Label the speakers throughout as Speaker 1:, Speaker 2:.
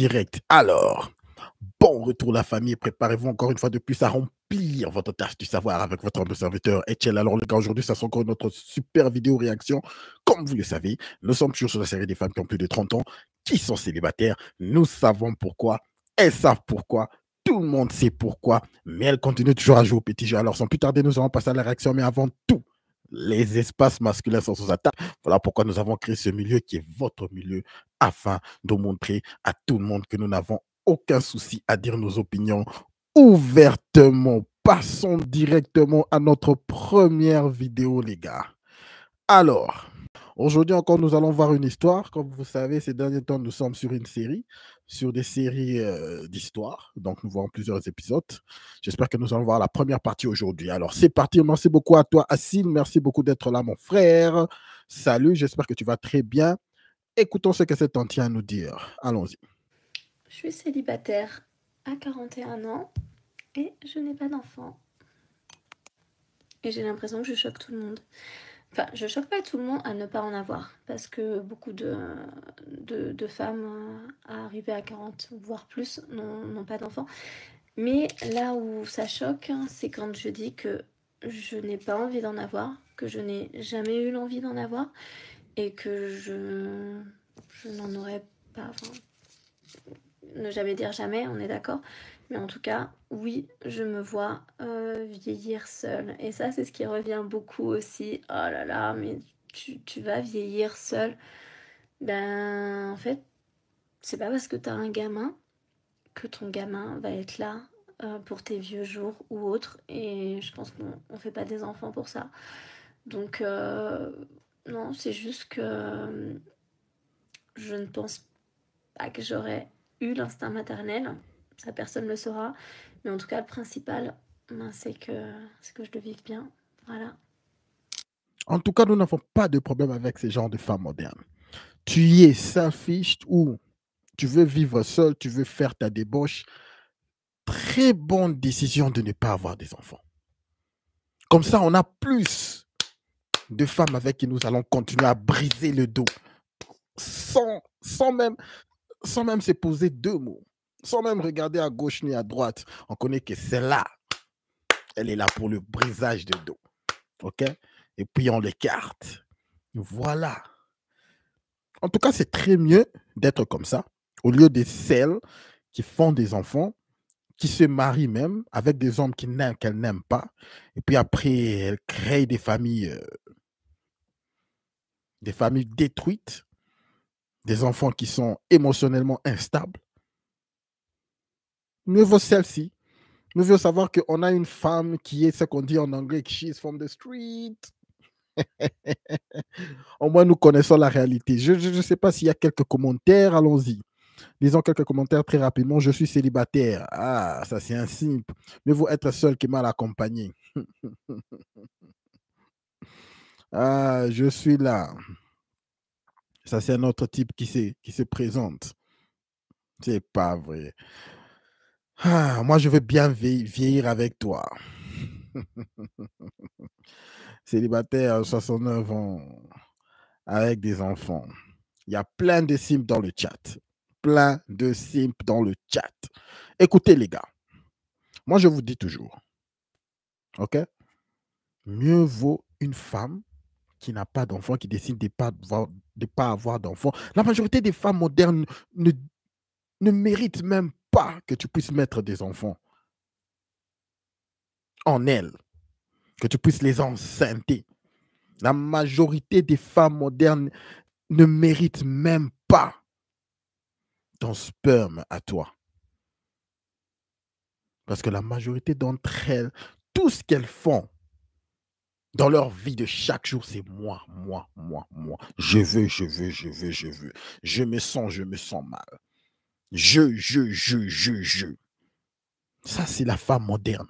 Speaker 1: direct. Alors, bon retour la famille, préparez-vous encore une fois de plus à remplir votre tâche du savoir avec votre humble serviteur Etiel. Alors les gars, aujourd'hui, ça sera encore notre super vidéo réaction. Comme vous le savez, nous sommes toujours sur la série des femmes qui ont plus de 30 ans, qui sont célibataires. Nous savons pourquoi, elles savent pourquoi. Tout le monde sait pourquoi, mais elles continuent toujours à jouer au petit jeu. Alors sans plus tarder, nous allons passer à la réaction, mais avant tout, les espaces masculins sont sous attaque. Voilà pourquoi nous avons créé ce milieu qui est votre milieu afin de montrer à tout le monde que nous n'avons aucun souci à dire nos opinions ouvertement. Passons directement à notre première vidéo, les gars. Alors, aujourd'hui encore, nous allons voir une histoire. Comme vous savez, ces derniers temps, nous sommes sur une série, sur des séries d'histoire. Donc, nous voyons plusieurs épisodes. J'espère que nous allons voir la première partie aujourd'hui. Alors, c'est parti. Merci beaucoup à toi, Assil. Merci beaucoup d'être là, mon frère. Salut, j'espère que tu vas très bien. Écoutons ce que cet homme tient à nous dire. Allons-y.
Speaker 2: Je suis célibataire à 41 ans et je n'ai pas d'enfant. Et j'ai l'impression que je choque tout le monde. Enfin, je choque pas tout le monde à ne pas en avoir, parce que beaucoup de femmes arrivées à 40, voire plus, n'ont pas d'enfants. Mais là où ça choque, c'est quand je dis que je n'ai pas envie d'en avoir, que je n'ai jamais eu l'envie d'en avoir, et que je n'en aurais pas... Enfin, ne jamais dire jamais, on est d'accord. Mais en tout cas, oui, je me vois vieillir seule. Et ça, c'est ce qui revient beaucoup aussi. Oh là là, mais tu vas vieillir seule. Ben, en fait, c'est pas parce que t'as un gamin que ton gamin va être là pour tes vieux jours ou autres. Et je pense qu'on fait pas des enfants pour ça. Donc, non, c'est juste que je ne pense pas que j'aurais eu l'instinct maternel. Ça, personne ne le saura. Mais en tout cas, le principal, c'est que je le vive bien. Voilà.
Speaker 1: En tout cas, nous n'avons pas de problème avec ces genres de femmes modernes. Tu y es selfish ou tu veux vivre seul, tu veux faire ta débauche. Très bonne décision de ne pas avoir des enfants. Comme ça, on a plus de femmes avec qui nous allons continuer à briser le dos sans même se poser deux mots, sans même regarder à gauche ni à droite. On connaît que celle-là, elle est là pour le brisage de dos. OK? Et puis on l'écarte. Voilà. En tout cas, c'est très mieux d'être comme ça, au lieu de celles qui font des enfants, qui se marient même avec des hommes qu'elles n'aiment pas. Et puis après, elles créent des familles détruites, des enfants qui sont émotionnellement instables. Mieux vaut celle-ci. Mieux vaut savoir qu'on a une femme qui est ce qu'on dit en anglais, she's from the street. Au moins, nous connaissons la réalité. Je ne sais pas s'il y a quelques commentaires. Allons-y. Lisons quelques commentaires très rapidement. Je suis célibataire. Ah, ça c'est un simple. Mieux vaut être seul que mal accompagné. Ah, je suis là. Ça c'est un autre type qui se présente. C'est pas vrai. Ah, moi, je veux bien vieillir avec toi. Célibataire, 69 ans, avec des enfants. Il y a plein de simples dans le chat. Plein de simples dans le chat. Écoutez, les gars. Moi, je vous dis toujours. OK? Mieux vaut une femme qui n'a pas d'enfant, qui décide de ne pas avoir d'enfant. La majorité des femmes modernes ne méritent même pas que tu puisses mettre des enfants en elles, que tu puisses les enceinter. La majorité des femmes modernes ne méritent même pas ton sperme à toi. Parce que la majorité d'entre elles, tout ce qu'elles font dans leur vie de chaque jour, c'est moi, moi, moi, moi. Je veux, je veux, je veux, je veux. Je me sens mal. Je. Ça, c'est la femme moderne.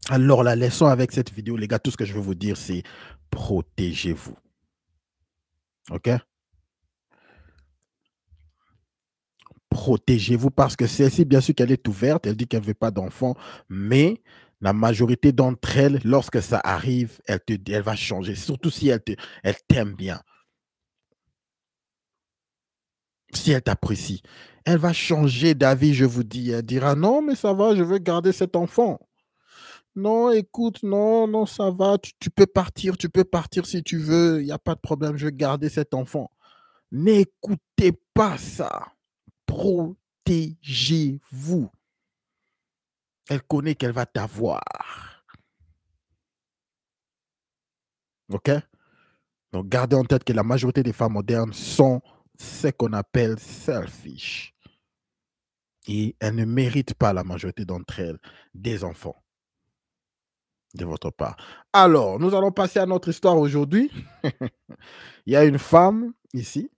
Speaker 1: Alors, la leçon avec cette vidéo, les gars, tout ce que je veux vous dire, c'est protégez-vous. OK? Protégez-vous parce que celle-ci, bien sûr qu'elle est ouverte, elle dit qu'elle ne veut pas d'enfant, mais la majorité d'entre elles, lorsque ça arrive, elle va changer, surtout si elle t'aime bien. si elle t'apprécie, elle va changer d'avis, je vous dis. Elle dira non, mais ça va, je veux garder cet enfant. Non, écoute, non, non, ça va, tu peux partir si tu veux, il n'y a pas de problème, je vais garder cet enfant. N'écoutez pas ça. Protégez-vous. Elle connaît qu'elle va t'avoir. OK? Donc, gardez en tête que la majorité des femmes modernes sont ce qu'on appelle selfish. Et elles ne méritent pas, la majorité d'entre elles, des enfants de votre part. Alors, nous allons passer à notre histoire aujourd'hui. Il y a une femme ici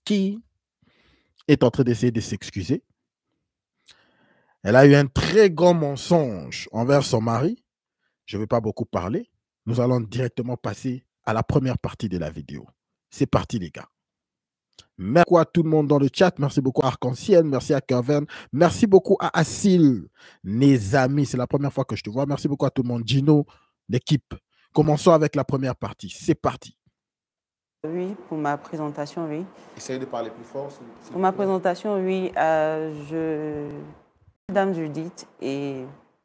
Speaker 1: qui est en train d'essayer de s'excuser. Elle a eu un très grand mensonge envers son mari. Je ne vais pas beaucoup parler. Nous allons directement passer à la première partie de la vidéo. C'est parti, les gars. Merci beaucoup à tout le monde dans le chat. Merci beaucoup à Arc-en-Ciel. Merci à Kevin. Merci beaucoup à Assil. Mes amis, c'est la première fois que je te vois. Merci beaucoup à tout le monde. Gino, l'équipe. Commençons avec la première partie. C'est parti.
Speaker 3: Oui, pour ma présentation, oui.
Speaker 1: Essayez de parler plus fort.
Speaker 3: Pour ma présentation, oui, je suis Dame Judith et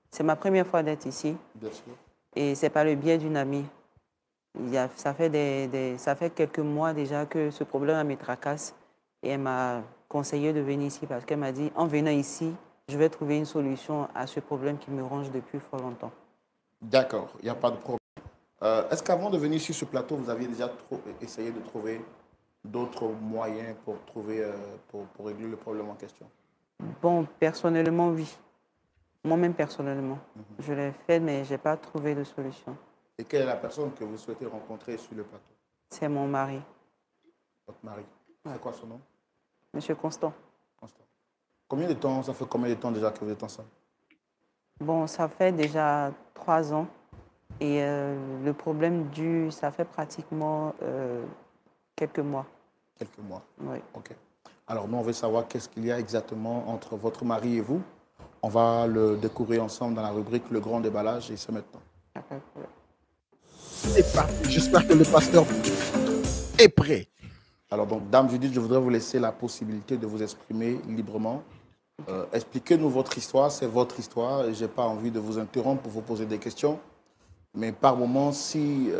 Speaker 3: c'est ma première fois d'être ici.
Speaker 1: Bien sûr.
Speaker 3: Et c'est par le biais d'une amie. Ça fait quelques mois déjà que ce problème me tracasse et elle m'a conseillé de venir ici parce qu'elle m'a dit, en venant ici, je vais trouver une solution à ce problème qui me ronge depuis fort longtemps.
Speaker 1: D'accord, il n'y a pas de problème. Est-ce qu'avant de venir sur ce plateau, vous aviez déjà essayé de trouver d'autres moyens pour régler le problème en question?
Speaker 3: Bon, personnellement, oui. Moi-même, personnellement. Je l'ai fait, mais je n'ai pas trouvé de solution.
Speaker 1: Et quelle est la personne que vous souhaitez rencontrer sur le plateau?
Speaker 3: C'est mon mari.
Speaker 1: Votre mari. C'est quoi son nom?
Speaker 3: Monsieur Constant.
Speaker 1: Constant. Ça fait combien de temps déjà que vous êtes ensemble?
Speaker 3: Bon, ça fait déjà 3 ans. Et le problème ça fait pratiquement quelques mois.
Speaker 1: Quelques mois.
Speaker 3: Oui.
Speaker 1: OK. Alors, nous, on veut savoir qu'est-ce qu'il y a exactement entre votre mari et vous. On va le découvrir ensemble dans la rubrique Le Grand Déballage et c'est maintenant. C'est parti. J'espère que le pasteur est prêt. Alors, donc, Dame Judith, je voudrais vous laisser la possibilité de vous exprimer librement. Expliquez-nous votre histoire. C'est votre histoire et je n'ai pas envie de vous interrompre pour vous poser des questions. Mais par moment, s'il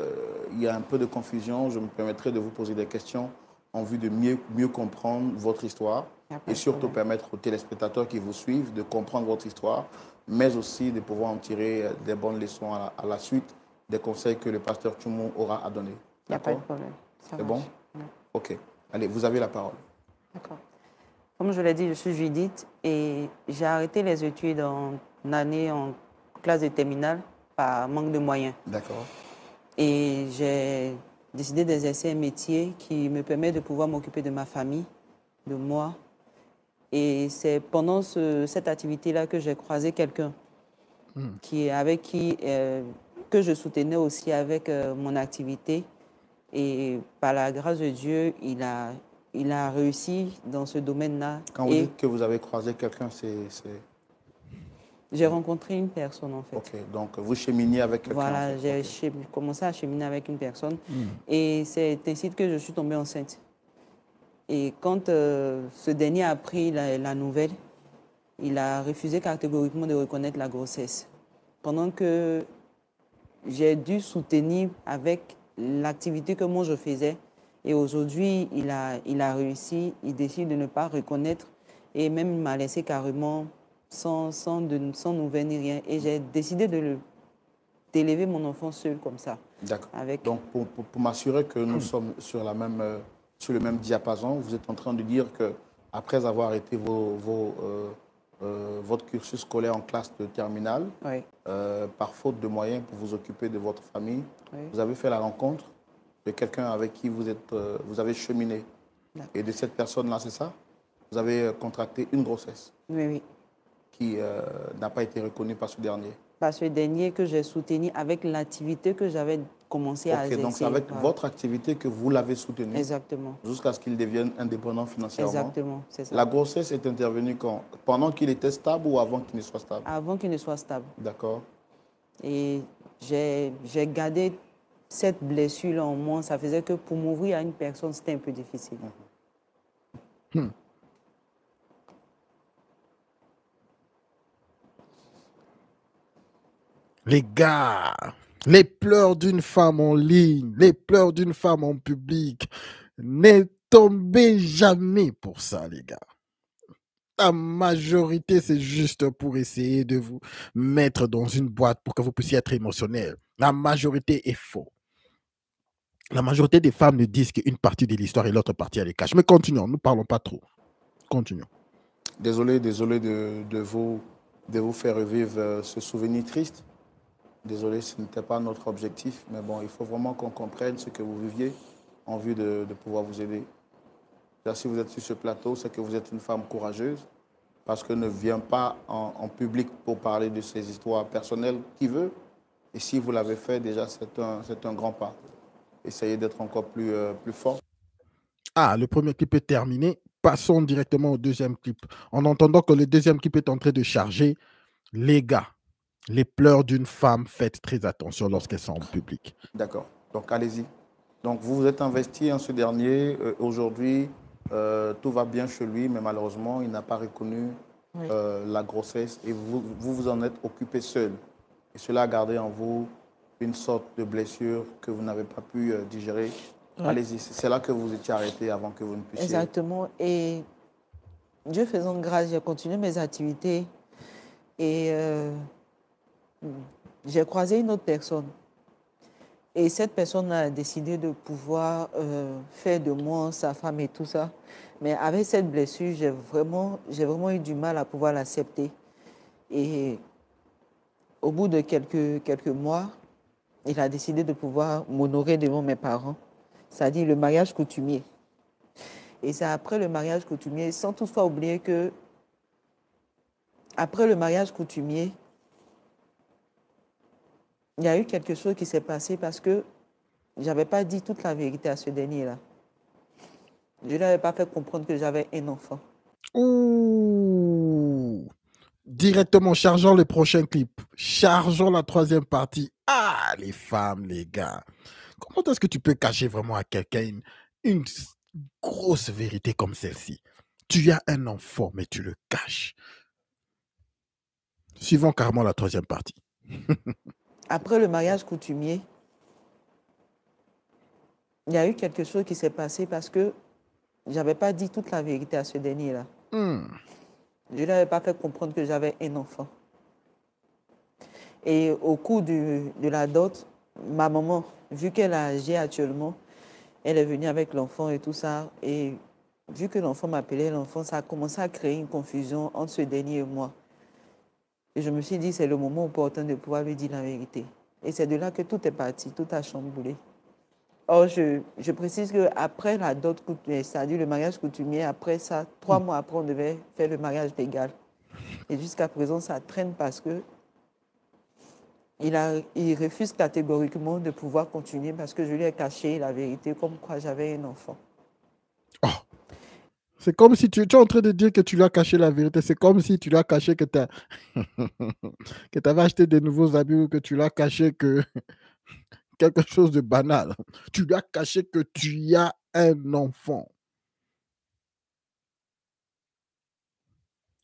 Speaker 1: y a un peu de confusion, je me permettrai de vous poser des questions en vue de mieux comprendre votre histoire et surtout permettre aux téléspectateurs qui vous suivent de comprendre votre histoire, mais aussi de pouvoir en tirer des bonnes leçons à la suite des conseils que le pasteur Tchoumou aura à donner.
Speaker 3: Il n'y a pas de problème.
Speaker 1: C'est bon? Oui. OK. Allez, vous avez la parole.
Speaker 3: D'accord. Comme je l'ai dit, je suis Judith et j'ai arrêté les études en classe de terminale par manque de moyens.
Speaker 1: D'accord.
Speaker 3: Et j'ai décidé d'exercer un métier qui me permet de pouvoir m'occuper de ma famille, de moi. Et c'est pendant cette activité-là que j'ai croisé quelqu'un que je soutenais aussi avec mon activité. Et par la grâce de Dieu, il a réussi dans ce domaine-là.
Speaker 1: Quand vous dites que vous avez croisé quelqu'un, c'est...
Speaker 3: J'ai rencontré une personne, en fait.
Speaker 1: OK, donc vous cheminiez avec quelqu'un.
Speaker 3: Voilà,
Speaker 1: en fait.
Speaker 3: j'ai commencé à cheminer avec une personne. Et c'est ainsi que je suis tombée enceinte. Et quand ce dernier a appris la nouvelle, il a refusé catégoriquement de reconnaître la grossesse. Pendant que j'ai dû soutenir avec l'activité que moi je faisais. Et aujourd'hui, il a réussi, il décide de ne pas reconnaître et même il m'a laissé carrément sans nouvelles ni rien. Et j'ai décidé d'élever mon enfant seul comme ça.
Speaker 1: D'accord. Donc, pour m'assurer que nous sommes sur le même diapason, vous êtes en train de dire qu'après avoir arrêté votre cursus scolaire en classe de terminale,
Speaker 3: oui.
Speaker 1: Par faute de moyens pour vous occuper de votre famille,
Speaker 3: oui.
Speaker 1: Vous avez fait la rencontre de quelqu'un avec qui vous avez cheminé. Et de cette personne-là, c'est ça? Vous avez contracté une grossesse.
Speaker 3: Oui, oui.
Speaker 1: Qui n'a pas été reconnue par ce dernier.
Speaker 3: Par ce dernier que j'ai soutenu avec l'activité que j'avais commencé à exercer.
Speaker 1: Donc c'est avec votre activité que vous l'avez soutenu.
Speaker 3: Exactement.
Speaker 1: Jusqu'à ce qu'il devienne indépendant financièrement.
Speaker 3: Exactement, c'est ça.
Speaker 1: La grossesse est intervenue quand? Pendant qu'il était stable ou avant qu'il ne soit stable?
Speaker 3: Avant qu'il ne soit stable.
Speaker 1: D'accord.
Speaker 3: Et j'ai gardé cette blessure en moi. Ça faisait que pour m'ouvrir à une personne, c'était un peu difficile.
Speaker 1: Hmm. Les gars, les pleurs d'une femme en ligne, les pleurs d'une femme en public, ne tombez jamais pour ça, les gars. La majorité, c'est juste pour essayer de vous mettre dans une boîte pour que vous puissiez être émotionnel. La majorité est faux. La majorité des femmes ne disent qu'une partie de l'histoire et l'autre partie, elle les cache. Mais continuons, nous ne parlons pas trop. Continuons.
Speaker 4: Désolé de vous faire revivre ce souvenir triste. Désolé, ce n'était pas notre objectif. Mais bon, il faut vraiment qu'on comprenne ce que vous viviez en vue de pouvoir vous aider. Là, si vous êtes sur ce plateau, c'est que vous êtes une femme courageuse parce que ne vient pas en public pour parler de ses histoires personnelles qui veut. Et si vous l'avez fait, déjà, c'est un grand pas. Essayez d'être encore plus fort.
Speaker 1: Ah, le premier clip est terminé. Passons directement au deuxième clip. En entendant que le deuxième clip est en train de charger, les gars, les pleurs d'une femme, faites très attention lorsqu'elles sont en public.
Speaker 4: D'accord. Donc, allez-y. Donc, vous vous êtes investi en ce dernier. Aujourd'hui, tout va bien chez lui, mais malheureusement, il n'a pas reconnu la grossesse et vous en êtes occupé seul. Et cela a gardé en vous une sorte de blessure que vous n'avez pas pu digérer. Ouais. Allez-y, c'est là que vous étiez arrêté avant que vous ne puissiez...
Speaker 3: Exactement. Et Dieu faisant grâce, j'ai continué mes activités et j'ai croisé une autre personne. Et cette personne a décidé de pouvoir faire de moi sa femme et tout ça. Mais avec cette blessure, j'ai vraiment eu du mal à pouvoir l'accepter. Et au bout de quelques mois, il a décidé de pouvoir m'honorer devant mes parents, c'est-à-dire le mariage coutumier. Et c'est après le mariage coutumier, sans toutefois oublier que après le mariage coutumier, il y a eu quelque chose qui s'est passé parce que je n'avais pas dit toute la vérité à ce dernier-là. Je ne lui avais pas fait comprendre que j'avais un enfant.
Speaker 1: Ouh! Directement, chargeons le prochain clip. Chargeons la troisième partie. Ah, les femmes, les gars. Comment est-ce que tu peux cacher vraiment à quelqu'un une grosse vérité comme celle-ci? Tu as un enfant, mais tu le caches. Suivons carrément la troisième partie.
Speaker 3: Après le mariage coutumier, il y a eu quelque chose qui s'est passé parce que je n'avais pas dit toute la vérité à ce dernier-là. Je ne lui avais pas fait comprendre que j'avais un enfant. Et au cours de la dot, ma maman, vu qu'elle a âgé actuellement, elle est venue avec l'enfant et tout ça. Et vu que l'enfant m'appelait l'enfant, ça a commencé à créer une confusion entre ce dernier et moi. Et je me suis dit, c'est le moment opportun de pouvoir lui dire la vérité. Et c'est de là que tout est parti, tout a chamboulé. Or, je précise qu'après la dot, c'est-à-dire le mariage coutumier, après ça, 3 mois après, on devait faire le mariage légal. Et jusqu'à présent, ça traîne parce que il refuse catégoriquement de pouvoir continuer parce que je lui ai caché la vérité comme quoi j'avais un enfant.
Speaker 1: Oh. C'est comme si tu es en train de dire que tu lui as caché la vérité. C'est comme si tu lui as caché que tu avais acheté des nouveaux habits ou que tu lui as caché que quelque chose de banal. Tu lui as caché que tu as un enfant.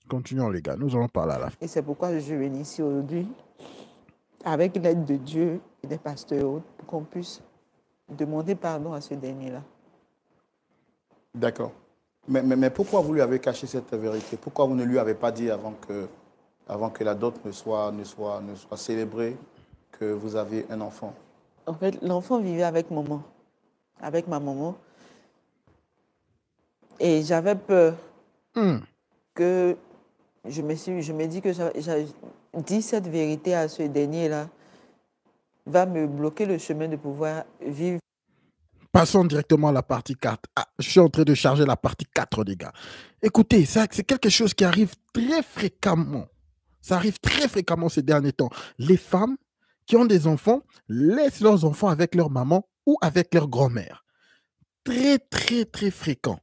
Speaker 1: Continuons, les gars. Nous allons parler à la fin.
Speaker 3: Et c'est pourquoi je suis venu ici aujourd'hui, avec l'aide de Dieu et des pasteurs, pour qu'on puisse demander pardon à ce dernier-là.
Speaker 4: D'accord. Mais pourquoi vous lui avez caché cette vérité? Pourquoi vous ne lui avez pas dit avant que la dot ne soit célébrée que vous aviez un enfant?
Speaker 3: En fait, l'enfant vivait avec maman, avec ma maman. Et j'avais peur que je me dis que j'ai dit cette vérité à ce dernier-là va me bloquer le chemin de pouvoir vivre.
Speaker 1: Passons directement à la partie 4. Ah, je suis en train de charger la partie 4, les gars. Écoutez, c'est quelque chose qui arrive très fréquemment. Ça arrive très fréquemment ces derniers temps. Les femmes qui ont des enfants laissent leurs enfants avec leur maman ou avec leur grand-mère. Très, très, très fréquent.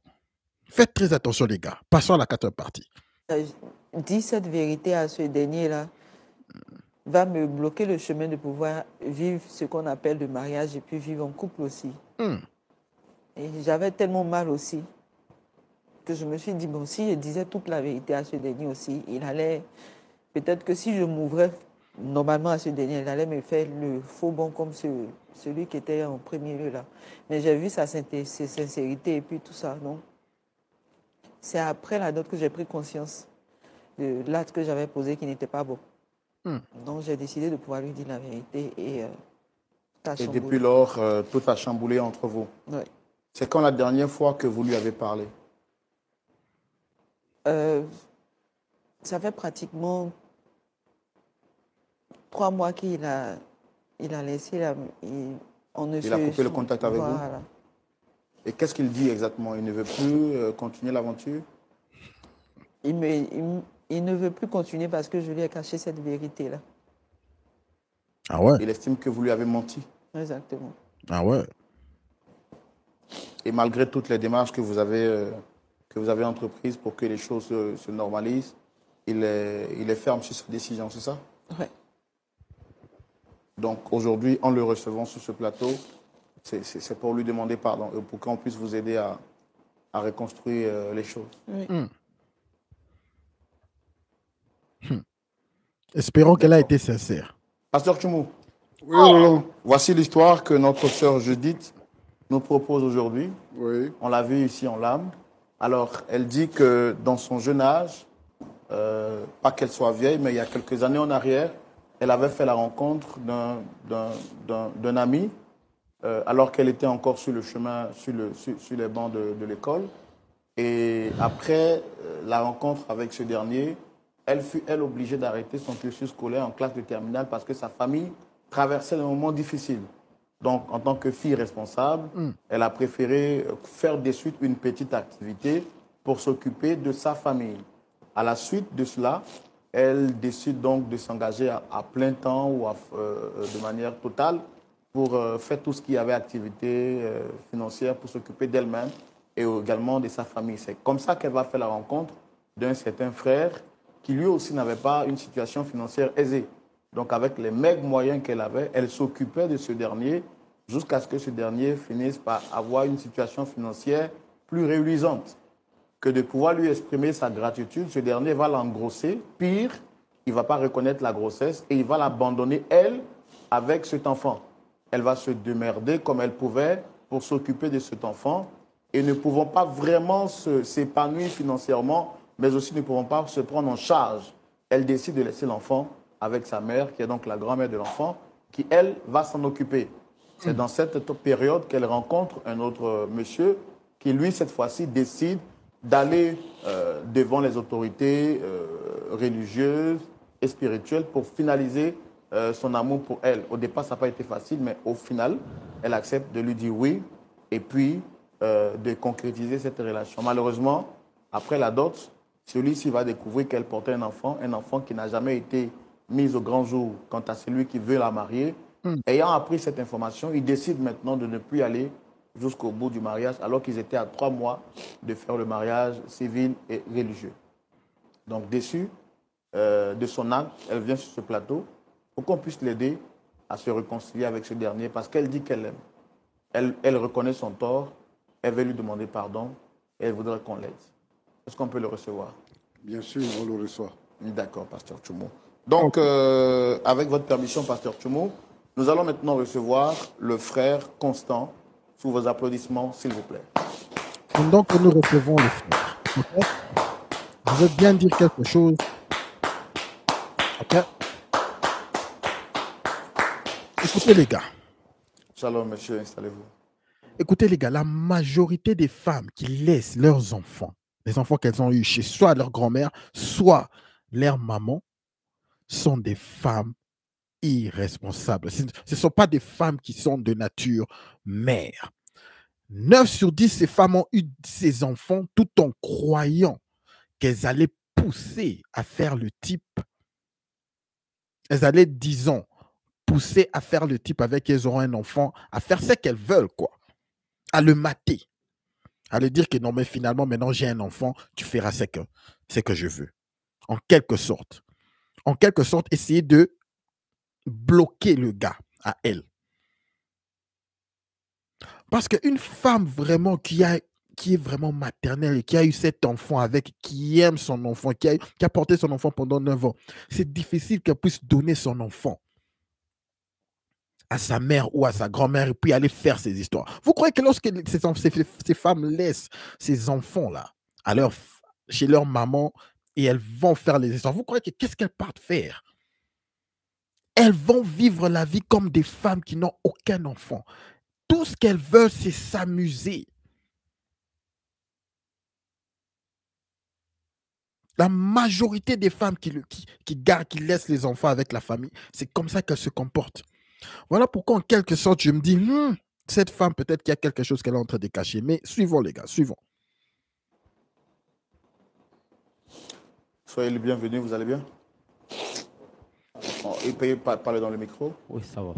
Speaker 1: Faites très attention, les gars. Passons à la 4e partie.
Speaker 3: Dit cette vérité à ce dernier-là va me bloquer le chemin de pouvoir vivre ce qu'on appelle le mariage et puis vivre en couple aussi. Et j'avais tellement mal aussi. que je me suis dit, bon, si je disais toute la vérité à ce dernier aussi, il allait, peut-être que si je m'ouvrais normalement à ce dernier, il allait me faire le faux bon comme celui qui était en premier lieu là. Mais j'ai vu sa sincérité et puis tout ça, non. C'est après la dot que j'ai pris conscience de l'acte que j'avais posé qui n'était pas bon. Donc j'ai décidé de pouvoir lui dire la vérité et
Speaker 4: Et depuis lors, tout a chamboulé entre vous.
Speaker 3: Oui.
Speaker 4: C'est quand la dernière fois que vous lui avez parlé?
Speaker 3: Ça fait pratiquement 3 mois qu'il a laissé
Speaker 4: Il a coupé le contact avec vous? Et qu'est-ce qu'il dit exactement? Il ne veut plus continuer l'aventure?
Speaker 3: Il ne veut plus continuer parce que je lui ai caché cette vérité-là.
Speaker 1: Ah ouais?
Speaker 4: Il estime que vous lui avez menti?
Speaker 3: Exactement.
Speaker 1: Ah ouais?
Speaker 4: Et malgré toutes les démarches que vous avez entreprises pour que les choses se normalisent, il est ferme sur sa décision, c'est ça?
Speaker 3: Oui.
Speaker 4: Donc aujourd'hui, en le recevant sur ce plateau, c'est pour lui demander pardon et pour qu'on puisse vous aider à reconstruire les choses.
Speaker 3: Oui.
Speaker 1: Espérons qu'elle a été sincère.
Speaker 4: Pasteur Tchoumou,
Speaker 5: Oui, Roland.
Speaker 4: voici l'histoire que notre sœur Judith nous propose aujourd'hui.
Speaker 5: Oui.
Speaker 4: On l'a vu ici en l'âme. Alors, elle dit que dans son jeune âge, pas qu'elle soit vieille, mais il y a quelques années en arrière, elle avait fait la rencontre d'un ami alors qu'elle était encore sur le chemin, sur les bancs de l'école. Et après la rencontre avec ce dernier, elle fut, elle, obligée d'arrêter son cursus scolaire en classe de terminale parce que sa famille traversait un moment difficile. Donc, en tant que fille responsable, elle a préféré faire de suite une petite activité pour s'occuper de sa famille. À la suite de cela, elle décide donc de s'engager à plein temps ou de manière totale pour faire tout ce qui avait activité financière pour s'occuper d'elle-même et également de sa famille. C'est comme ça qu'elle va faire la rencontre d'un certain frère qui lui aussi n'avait pas une situation financière aisée. Donc avec les maigres moyens qu'elle avait, elle s'occupait de ce dernier jusqu'à ce que ce dernier finisse par avoir une situation financière plus réduisante. Que de pouvoir lui exprimer sa gratitude, ce dernier va l'engrosser. Pire, il ne va pas reconnaître la grossesse et il va l'abandonner, elle, avec cet enfant. Elle va se démerder comme elle pouvait pour s'occuper de cet enfant et ne pouvant pas vraiment s'épanouir financièrement, mais aussi ne pouvant pas se prendre en charge. Elle décide de laisser l'enfant avec sa mère, qui est donc la grand-mère de l'enfant, qui, elle, va s'en occuper. C'est dans cette période qu'elle rencontre un autre monsieur qui, lui, cette fois-ci, décide d'aller devant les autorités religieuses et spirituelles pour finaliser son amour pour elle. Au départ, ça n'a pas été facile, mais au final, elle accepte de lui dire oui et puis de concrétiser cette relation. Malheureusement, après la dot, celui-ci va découvrir qu'elle portait un enfant qui n'a jamais été mis au grand jour quant à celui qui veut la marier. Ayant appris cette information, il décide maintenant de ne plus aller jusqu'au bout du mariage, alors qu'ils étaient à 3 mois de faire le mariage civil et religieux. Donc, déçue de son acte, elle vient sur ce plateau pour qu'on puisse l'aider à se réconcilier avec ce dernier, parce qu'elle dit qu'elle l'aime. Elle reconnaît son tort, elle veut lui demander pardon, et elle voudrait qu'on l'aide. Est-ce qu'on peut le recevoir?
Speaker 5: Bien sûr, on le reçoit.
Speaker 4: D'accord, Pasteur Tchoumou. Donc, avec votre permission, Pasteur Tchoumou, nous allons maintenant recevoir le frère Constant. Sous vos applaudissements, s'il vous plaît.
Speaker 1: Donc, nous recevons le frère. Okay? Je veux bien dire quelque chose. Ok? Écoutez, les gars.
Speaker 4: Shalom, monsieur, installez-vous.
Speaker 1: Écoutez, les gars, la majorité des femmes qui laissent leurs enfants, les enfants qu'elles ont eus chez soit leur grand-mère, soit leur maman, sont des femmes irresponsables. Ce ne sont pas des femmes qui sont de nature mère. 9 sur 10, ces femmes ont eu ces enfants tout en croyant qu'elles allaient pousser à faire le type. Elles allaient, disons, pousser à faire le type avec qui elles auront un enfant, à faire ce qu'elles veulent, quoi. À le mater. À lui dire que non, mais finalement, maintenant j'ai un enfant, tu feras ce que je veux. En quelque sorte. En quelque sorte, essayer de bloquer le gars à elle. Parce qu'une femme vraiment qui a qui est vraiment maternelle et qui a eu cet enfant avec, qui aime son enfant, qui a porté son enfant pendant 9 ans, c'est difficile qu'elle puisse donner son enfant à sa mère ou à sa grand-mère et puis aller faire ses histoires. Vous croyez que lorsque ces femmes laissent ces enfants-là chez leur maman et elles vont faire les histoires, vous croyez que qu'est-ce qu'elles partent faire? Elles vont vivre la vie comme des femmes qui n'ont aucun enfant. Tout ce qu'elles veulent, c'est s'amuser. La majorité des femmes qui laissent les enfants avec la famille, c'est comme ça qu'elles se comportent. Voilà pourquoi, en quelque sorte, je me dis, cette femme, peut-être qu'il y a quelque chose qu'elle est en train de cacher. Mais suivons, les gars, suivons.
Speaker 4: Soyez les bienvenus, vous allez bien? Et pouvez parler dans le micro?
Speaker 6: Oui, ça va.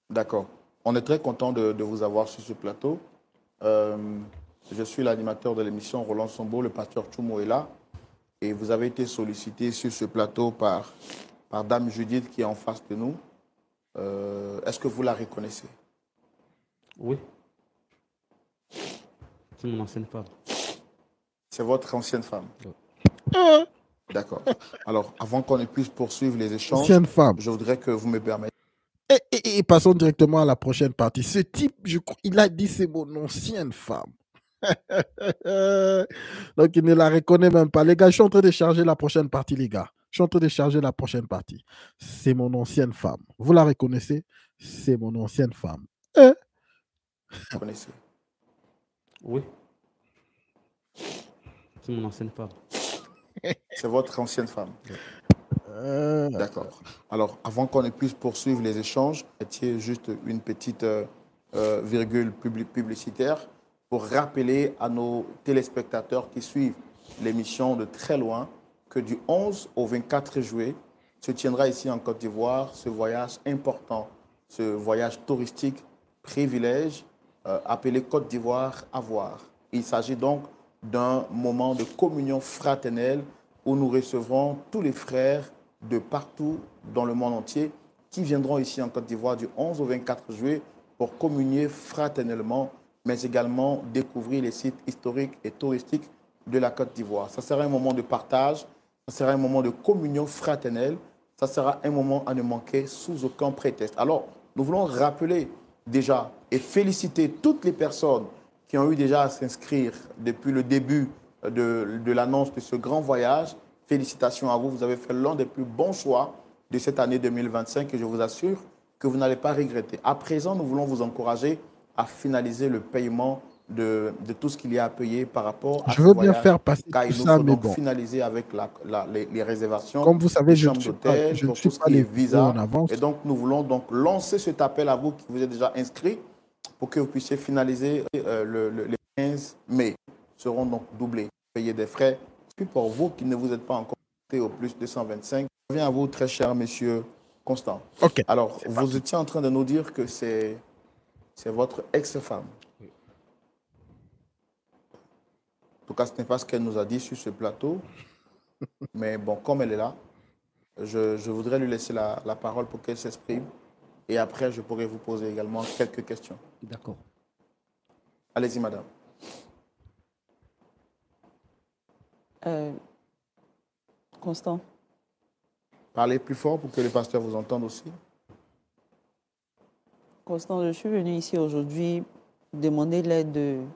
Speaker 4: D'accord. On est très content de vous avoir sur ce plateau. Je suis l'animateur de l'émission Roland Sombo, le pasteur Choumo est là. Et vous avez été sollicité sur ce plateau par Dame Judith qui est en face de nous. Est-ce que vous la reconnaissez?
Speaker 6: Oui. C'est mon ancienne femme.
Speaker 4: C'est votre ancienne femme?
Speaker 1: Oui.
Speaker 4: D'accord. Alors, avant qu'on ne puisse poursuivre les échanges,
Speaker 1: Ancienne femme.
Speaker 4: je voudrais que vous me permettiez.
Speaker 1: Et passons directement à la prochaine partie. Ce type, il a dit c'est mon ancienne femme. Donc, il ne la reconnaît même pas. Les gars, je suis en train de charger la prochaine partie, les gars. Je suis en train de charger la prochaine partie. C'est mon ancienne femme. Vous la reconnaissez? C'est mon ancienne femme.
Speaker 4: Vous connaissez?
Speaker 6: Oui. C'est mon ancienne femme.
Speaker 4: C'est votre ancienne femme? D'accord. Alors, avant qu'on ne puisse poursuivre les échanges, mettez juste une petite virgule publicitaire pour rappeler à nos téléspectateurs qui suivent l'émission de très loin que du 11 au 24 juillet se tiendra ici en Côte d'Ivoire ce voyage important, ce voyage touristique privilège appelé Côte d'Ivoire à voir. Il s'agit donc d'un moment de communion fraternelle où nous recevrons tous les frères de partout dans le monde entier qui viendront ici en Côte d'Ivoire du 11 au 24 juillet pour communier fraternellement, mais également découvrir les sites historiques et touristiques de la Côte d'Ivoire. Ça sera un moment de partage, ça sera un moment de communion fraternelle, ça sera un moment à ne manquer sous aucun prétexte. Alors, nous voulons rappeler déjà et féliciter toutes les personnes qui ont eu déjà à s'inscrire depuis le début de l'annonce de ce grand voyage. Félicitations à vous, vous avez fait l'un des plus bons choix de cette année 2025 et je vous assure que vous n'allez pas regretter. À présent, nous voulons vous encourager à finaliser le paiement de tout ce qu'il y a à payer par rapport à
Speaker 1: Je veux bien faire passer
Speaker 4: car
Speaker 1: tout
Speaker 4: il nous
Speaker 1: ça,
Speaker 4: faut
Speaker 1: mais
Speaker 4: donc
Speaker 1: bon.
Speaker 4: finaliser avec les réservations.
Speaker 1: Comme vous savez,
Speaker 4: les
Speaker 1: je ne
Speaker 4: chambres
Speaker 1: suis pas,
Speaker 4: d'hôtel,
Speaker 1: je ne
Speaker 4: pour
Speaker 1: suis
Speaker 4: tout ce
Speaker 1: pas
Speaker 4: qui est
Speaker 1: les
Speaker 4: visa.
Speaker 1: vidéos en avance.
Speaker 4: Et donc, nous voulons donc lancer cet appel à vous qui vous êtes déjà inscrits pour que vous puissiez finaliser les 15 mai. Seront donc doublés, payer des frais. Puis pour vous qui ne vous êtes pas encore au plus 225, je reviens à vous, très cher monsieur Constant.
Speaker 1: Ok.
Speaker 4: Alors, vous étiez en train de nous dire que c'est votre ex-femme.
Speaker 6: Oui.
Speaker 4: En tout cas, ce n'est pas ce qu'elle nous a dit sur ce plateau. Mais bon, comme elle est là, je voudrais lui laisser la parole pour qu'elle s'exprime. Et après, je pourrai vous poser également quelques questions.
Speaker 6: D'accord.
Speaker 4: Allez-y, madame.
Speaker 3: Constant,
Speaker 4: Parlez plus fort pour que le pasteur vous entende aussi.
Speaker 3: Constant, je suis venu ici aujourd'hui demander l'aide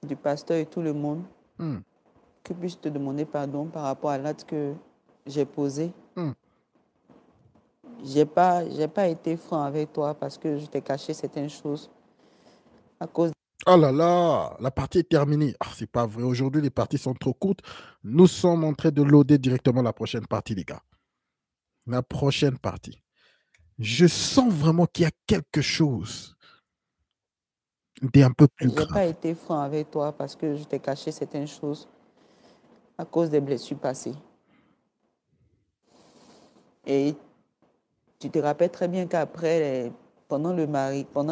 Speaker 3: du pasteur et tout le monde, que puisse te demander pardon par rapport à l'acte que j'ai posé. J'ai pas été franc avec toi parce que je t'ai caché certaines choses à cause.
Speaker 1: Oh là là, la partie est terminée. Ah, c'est pas vrai. Aujourd'hui, les parties sont trop courtes. Nous sommes en train de loader directement la prochaine partie, les gars. La prochaine partie. Je sens vraiment qu'il y a quelque chose d'un peu plus
Speaker 3: J'ai
Speaker 1: grave.
Speaker 3: pas été franc avec toi parce que je t'ai caché certaines choses à cause des blessures passées. Et tu te rappelles très bien qu'après, pendant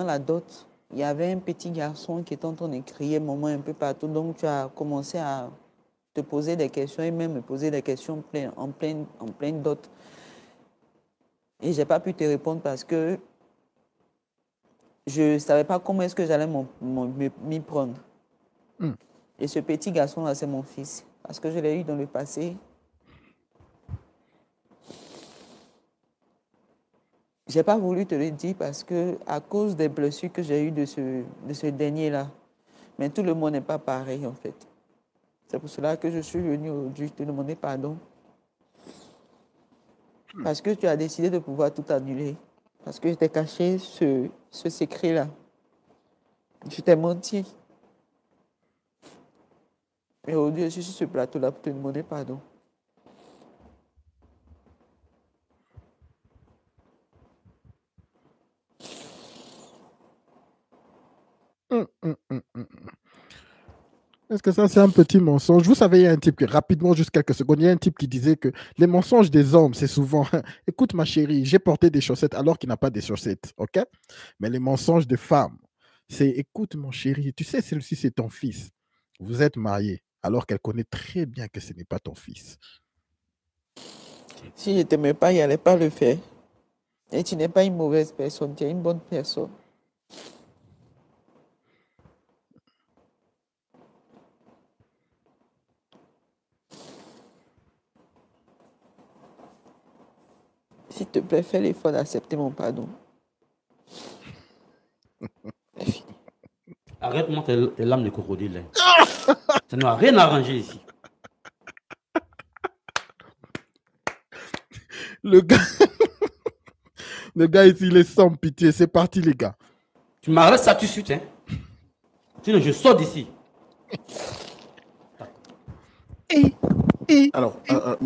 Speaker 3: la dot, il y avait un petit garçon qui était en train de crier maman un peu partout. Donc tu as commencé à te poser des questions et même me poser des questions en pleine dot. Et je n'ai pas pu te répondre parce que je ne savais pas comment est-ce que j'allais m'y prendre.
Speaker 1: Hmm.
Speaker 3: Et ce petit garçon-là, c'est mon fils. Parce que je l'ai eu dans le passé. Je n'ai pas voulu te le dire parce que à cause des blessures que j'ai eues de ce dernier-là, mais tout le monde n'est pas pareil en fait. C'est pour cela que je suis venue aujourd'hui te demander pardon. Parce que tu as décidé de pouvoir tout annuler. Parce que je t'ai caché ce secret-là. Je t'ai menti. Et aujourd'hui, je suis sur ce plateau-là pour te demander pardon.
Speaker 1: Est-ce que ça, c'est un petit mensonge? Vous savez, il y a un type qui, rapidement, juste quelques secondes, il y a un type qui disait que les mensonges des hommes, c'est souvent écoute, ma chérie, j'ai porté des chaussettes alors qu'il n'a pas des chaussettes, ok? Mais les mensonges des femmes, c'est écoute, mon chéri, tu sais, celui-ci, c'est ton fils. Vous êtes mariés, alors qu'elle connaît très bien que ce n'est pas ton fils.
Speaker 3: Si je ne t'aimais pas, il n'allait pas le faire. Et tu n'es pas une mauvaise personne, tu es une bonne personne. S'il te plaît, fais l'effort d'accepter mon pardon.
Speaker 6: Arrête-moi tes lames de crocodile. Ça n'a rien arrangé ici.
Speaker 1: Le gars, le gars ici, il est sans pitié. C'est parti, les gars.
Speaker 6: Tu m'arrêtes ça tout de suite. Hein? Sinon, je sors d'ici.
Speaker 4: Alors,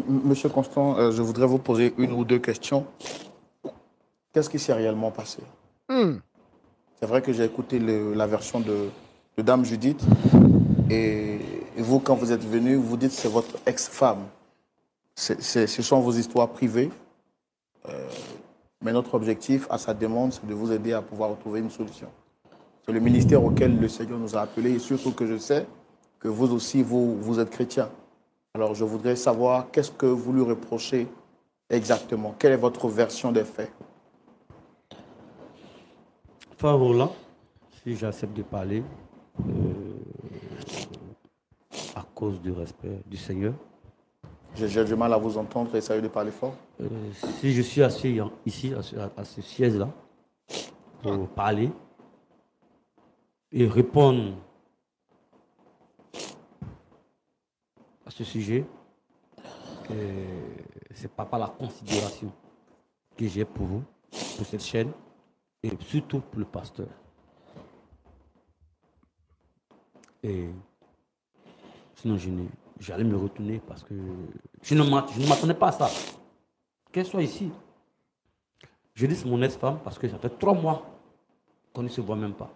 Speaker 4: Monsieur Constant, je voudrais vous poser une ou deux questions. Qu'est-ce qui s'est réellement passé? C'est vrai que j'ai écouté la version de Dame Judith. Et vous, quand vous êtes venu, vous dites que c'est votre ex-femme. Ce sont vos histoires privées. Mais notre objectif, à sa demande, c'est de vous aider à pouvoir trouver une solution. C'est le ministère auquel le Seigneur nous a appelés. Et surtout que je sais que vous aussi, vous êtes chrétien. Alors, je voudrais savoir qu'est-ce que vous lui reprochez exactement. Quelle est votre version des faits?
Speaker 6: Frère Roland, si j'accepte de parler, à cause du respect du Seigneur.
Speaker 4: J'ai du mal à vous entendre, essayez de parler fort.
Speaker 6: Si je suis assis ici, à ce siège-là, pour parler et répondre à ce sujet, c'est pas par la considération que j'ai pour vous, pour cette chaîne, et surtout pour le pasteur. Et sinon, j'allais me retourner parce que je ne m'attendais pas à ça. Qu'elle soit ici. Je dis c'est mon ex-femme parce que ça fait 3 mois qu'on ne se voit même pas.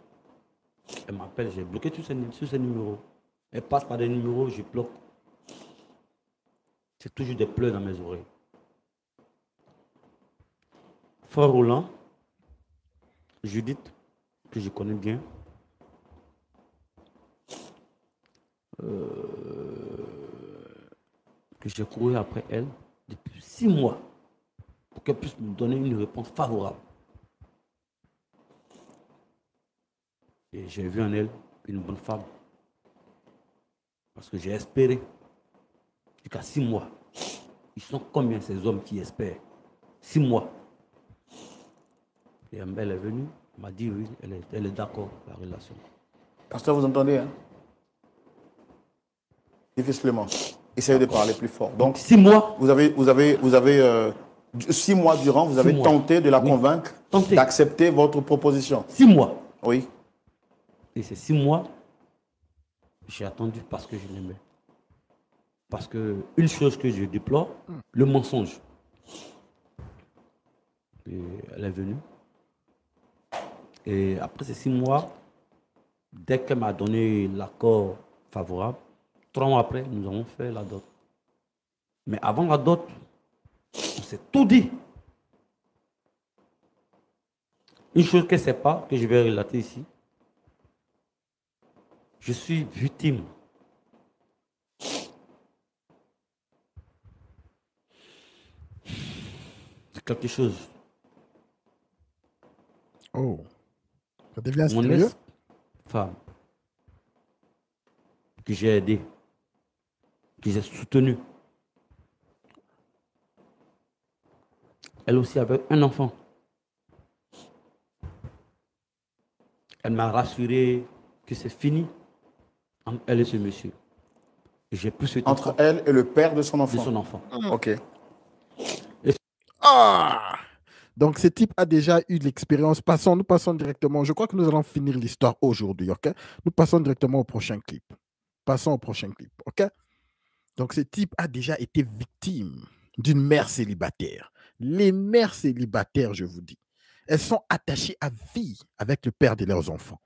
Speaker 6: Elle m'appelle, j'ai bloqué tous ces numéros. Elle passe par des numéros, je bloque. C'est toujours des pleurs dans mes oreilles. Frère Roland, Judith, que je connais bien, que j'ai couru après elle depuis 6 mois pour qu'elle puisse me donner une réponse favorable. Et j'ai vu en elle une bonne femme. Parce que j'ai espéré. Jusqu'à 6 mois. Ils sont combien ces hommes qui espèrent? 6 mois. Et elle est venue, elle m'a dit oui, elle est d'accord, la relation.
Speaker 4: Pasteur, vous entendez, hein? Difficilement. Essayez de parler plus fort. Donc,
Speaker 6: 6 mois.
Speaker 4: Vous avez 6 mois durant, vous avez tenté de la convaincre d'accepter votre proposition.
Speaker 6: 6 mois.
Speaker 4: Oui.
Speaker 6: Et ces 6 mois, j'ai attendu parce que je l'aimais. Parce que une chose que je déplore, le mensonge. Et elle est venue. Et après ces 6 mois, dès qu'elle m'a donné l'accord favorable, 3 mois après, nous avons fait la dot. Mais avant la dot, on s'est tout dit. Une chose qu'elle ne sait pas, que je vais relater ici, je suis victime. C'est quelque chose.
Speaker 1: Oh. Ça devient
Speaker 6: Mon
Speaker 1: sérieux?
Speaker 6: ex-femme, que j'ai aidé, que j'ai soutenu, elle aussi avait un enfant. Elle m'a rassuré que c'est fini entre elle et ce monsieur. Et j'ai plus cet
Speaker 4: Entre
Speaker 6: enfant
Speaker 4: elle et le père de son
Speaker 6: de
Speaker 4: enfant.
Speaker 6: son enfant.
Speaker 4: Ok.
Speaker 1: Ah! Donc, ce type a déjà eu l'expérience. Nous passons directement. Je crois que nous allons finir l'histoire aujourd'hui, ok? Nous passons directement au prochain clip. Passons au prochain clip, ok? Donc, ce type a déjà été victime d'une mère célibataire. Les mères célibataires, je vous dis, elles sont attachées à vie avec le père de leurs enfants.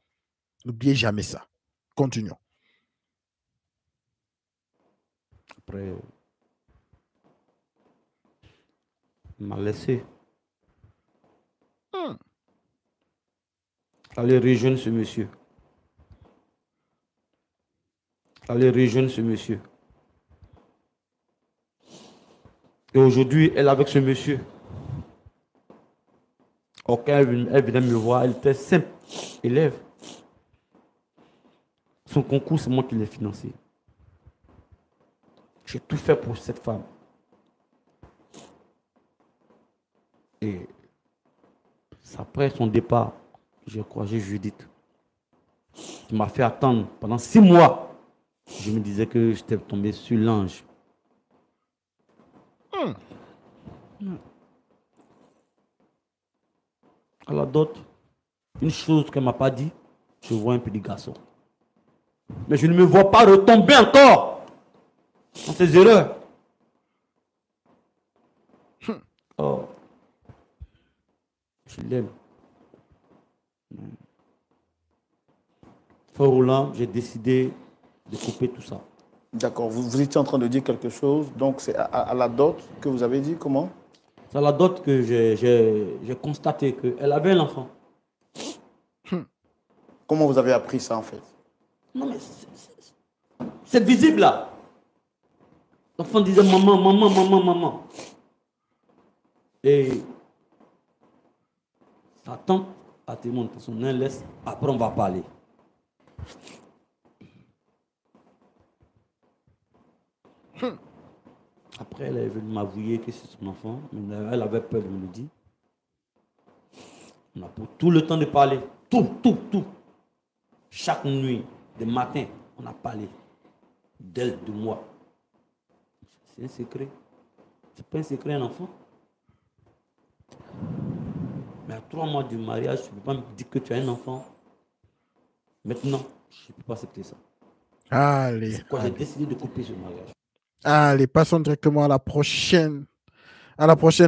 Speaker 1: N'oubliez jamais ça. Continuons.
Speaker 6: Après, il m'a laissé aller rejoindre ce monsieur. Aller rejoindre ce monsieur. Et aujourd'hui, elle est avec ce monsieur. Ok, elle venait me voir, elle était simple élève. Son concours, c'est moi qui l'ai financé. J'ai tout fait pour cette femme. Et après son départ, j'ai croisé Judith. Qui m'a fait attendre pendant 6 mois. Je me disais que j'étais tombé sur l'ange. À la dot, une chose qu'elle ne m'a pas dit, je vois un petit garçon. Mais je ne me vois pas retomber encore dans ces erreurs. Oh, je l'aime. Fort Roland, j'ai décidé de couper tout ça.
Speaker 4: D'accord. Vous étiez en train de dire quelque chose. Donc, c'est à la dot que vous avez dit comment?
Speaker 6: C'est à la dot que j'ai constaté qu'elle avait un enfant.
Speaker 4: Comment vous avez appris ça, en fait?
Speaker 6: Non, mais c'est visible là. L'enfant disait maman, maman, maman, maman. Et sa tante a témoigné de son laisse. Après, on va parler. Après, elle est venue m'avouer que c'est son enfant. Mais elle avait peur de me le dire. On a pris tout le temps de parler. Tout. Chaque nuit, de matin, on a parlé d'elle, de moi. C'est un secret. C'est pas un secret, un enfant. Mais à 3 mois du mariage, tu ne peux pas me dire que tu as un enfant. Maintenant, je ne peux pas accepter ça.
Speaker 1: Allez.
Speaker 6: C'est pourquoi j'ai décidé de couper ce mariage.
Speaker 1: Allez, passons directement à la prochaine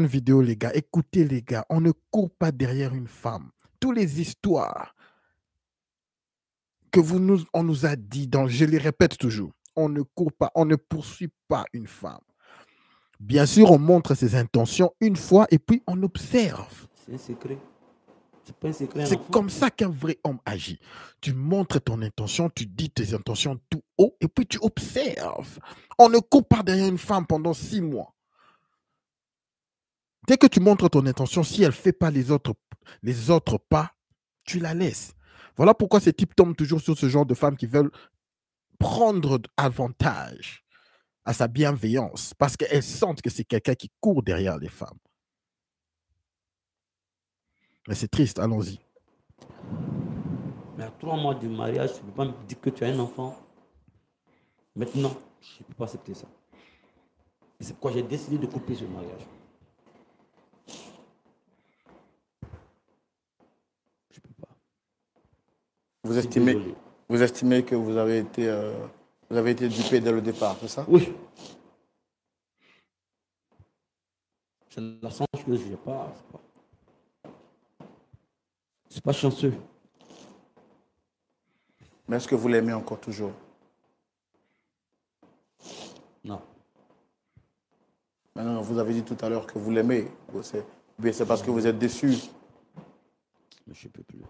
Speaker 1: vidéo, les gars. Écoutez, les gars, on ne court pas derrière une femme. Toutes les histoires que on nous a dit, je les répète toujours, on ne court pas, on ne poursuit pas une femme. Bien sûr, on montre ses intentions une fois et puis on observe.
Speaker 6: C'est un secret. C'est pas un secret.
Speaker 1: C'est comme ça qu'un vrai homme agit. Tu montres ton intention, tu dis tes intentions tout haut et puis tu observes. On ne court pas derrière une femme pendant 6 mois. Dès que tu montres ton intention, si elle ne fait pas les autres pas, tu la laisses. Voilà pourquoi ces types tombent toujours sur ce genre de femmes qui veulent prendre avantage à sa bienveillance parce qu'elles sentent que c'est quelqu'un qui court derrière les femmes. Mais c'est triste, allons-y.
Speaker 6: Mais à 3 mois du mariage, tu ne peux pas me dire que tu as un enfant. Maintenant, je ne peux pas accepter ça. Et c'est pourquoi j'ai décidé de couper ce mariage. Je ne peux pas.
Speaker 4: Vous estimez que vous avez été dupé dès le départ, c'est ça?
Speaker 6: Oui. C'est la seule chose que je n'ai pas. C'est pas chanceux.
Speaker 4: Mais est-ce que vous l'aimez encore toujours?
Speaker 6: Non.
Speaker 4: Non, vous avez dit tout à l'heure que vous l'aimez. C'est parce que vous êtes déçu.
Speaker 6: Mais je ne peux plus.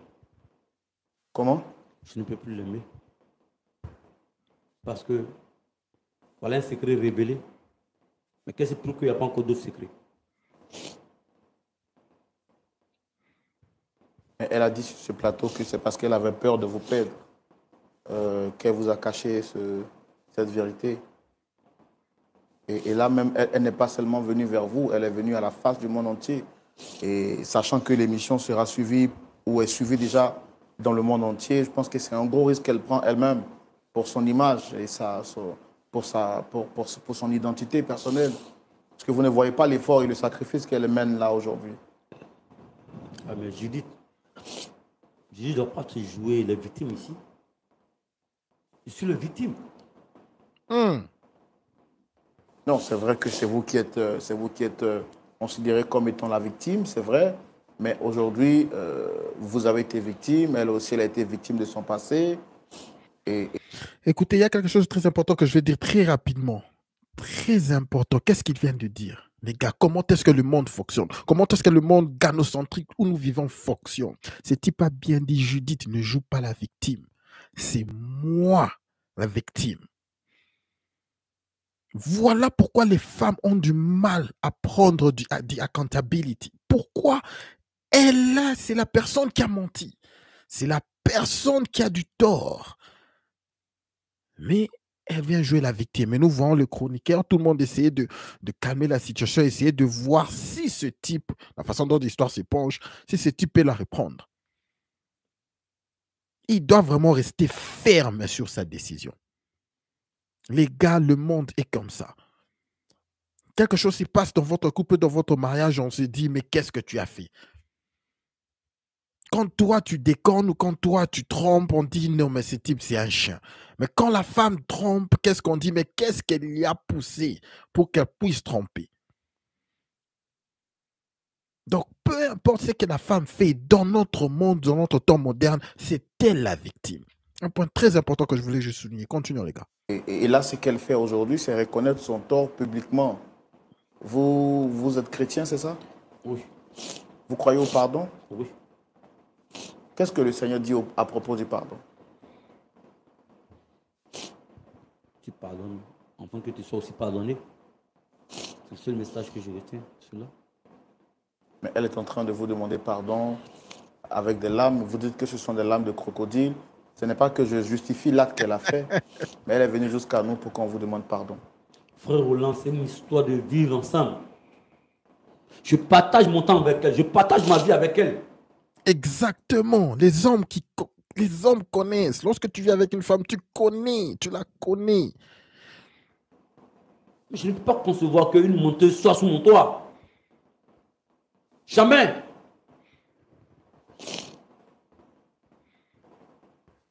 Speaker 4: Comment?
Speaker 6: Je ne peux plus l'aimer. Parce que voilà un secret révélé. Mais qu'est-ce qui prouve qu'il n'y a pas encore d'autres secrets?
Speaker 4: Elle a dit sur ce plateau que c'est parce qu'elle avait peur de vous perdre qu'elle vous a caché cette vérité. Et là même, elle n'est pas seulement venue vers vous, elle est venue à la face du monde entier. Et sachant que l'émission sera suivie ou est suivie déjà dans le monde entier, je pense que c'est un gros risque qu'elle prend elle-même pour son image et pour son identité personnelle. Parce que vous ne voyez pas l'effort et le sacrifice qu'elle mène là aujourd'hui.
Speaker 6: Ah, mais Judith ne doit pas se jouer les victimes ici. Je suis le victime.
Speaker 4: Non, c'est vrai que c'est vous qui êtes considéré comme étant la victime, c'est vrai. Mais aujourd'hui, vous avez été victime, elle aussi, elle a été victime de son passé.
Speaker 1: Écoutez, il y a quelque chose de très important que je vais dire très rapidement. Très important. Qu'est-ce qu'il vient de dire? Les gars, comment est-ce que le monde fonctionne? Comment est-ce que le monde gynocentrique où nous vivons fonctionne? Ce type a bien dit, Judith ne joue pas la victime. C'est moi la victime. Voilà pourquoi les femmes ont du mal à prendre du accountability. Pourquoi? C'est la personne qui a menti. C'est la personne qui a du tort. Mais elle vient jouer la victime. Et nous voyons le chroniqueur, tout le monde essayer de calmer la situation, essayer de voir si ce type, la façon dont l'histoire s'éponge, si ce type peut la reprendre. Il doit vraiment rester ferme sur sa décision. Les gars, le monde est comme ça. Quelque chose se passe dans votre couple, dans votre mariage, on se dit, mais qu'est-ce que tu as fait? Quand toi, tu déconnes ou quand toi, tu trompes, on dit, non, mais ce type, c'est un chien. Mais quand la femme trompe, qu'est-ce qu'on dit? Mais qu'est-ce qu'elle y a poussé pour qu'elle puisse tromper? Donc, peu importe ce que la femme fait dans notre monde, dans notre temps moderne, c'est elle la victime. Un point très important que je voulais juste souligner. Continuons, les gars.
Speaker 4: Et là, ce qu'elle fait aujourd'hui, c'est reconnaître son tort publiquement. Vous êtes chrétien, c'est ça?
Speaker 6: Oui.
Speaker 4: Vous croyez au pardon?
Speaker 6: Oui.
Speaker 4: Qu'est-ce que le Seigneur dit à propos du pardon?
Speaker 6: Tu pardonnes, afin que tu sois aussi pardonné. C'est le seul message que je retiens, celui-là.
Speaker 4: Mais elle est en train de vous demander pardon avec des larmes. Vous dites que ce sont des larmes de crocodile. Ce n'est pas que je justifie l'acte qu'elle a fait, mais elle est venue jusqu'à nous pour qu'on vous demande pardon.
Speaker 6: Frère Roland, c'est une histoire de vivre ensemble. Je partage mon temps avec elle, je partage ma vie avec elle.
Speaker 1: Exactement. Les hommes connaissent. Lorsque tu vis avec une femme, tu la connais.
Speaker 6: Mais je ne peux pas concevoir qu'une menteuse soit sous mon toit. Jamais.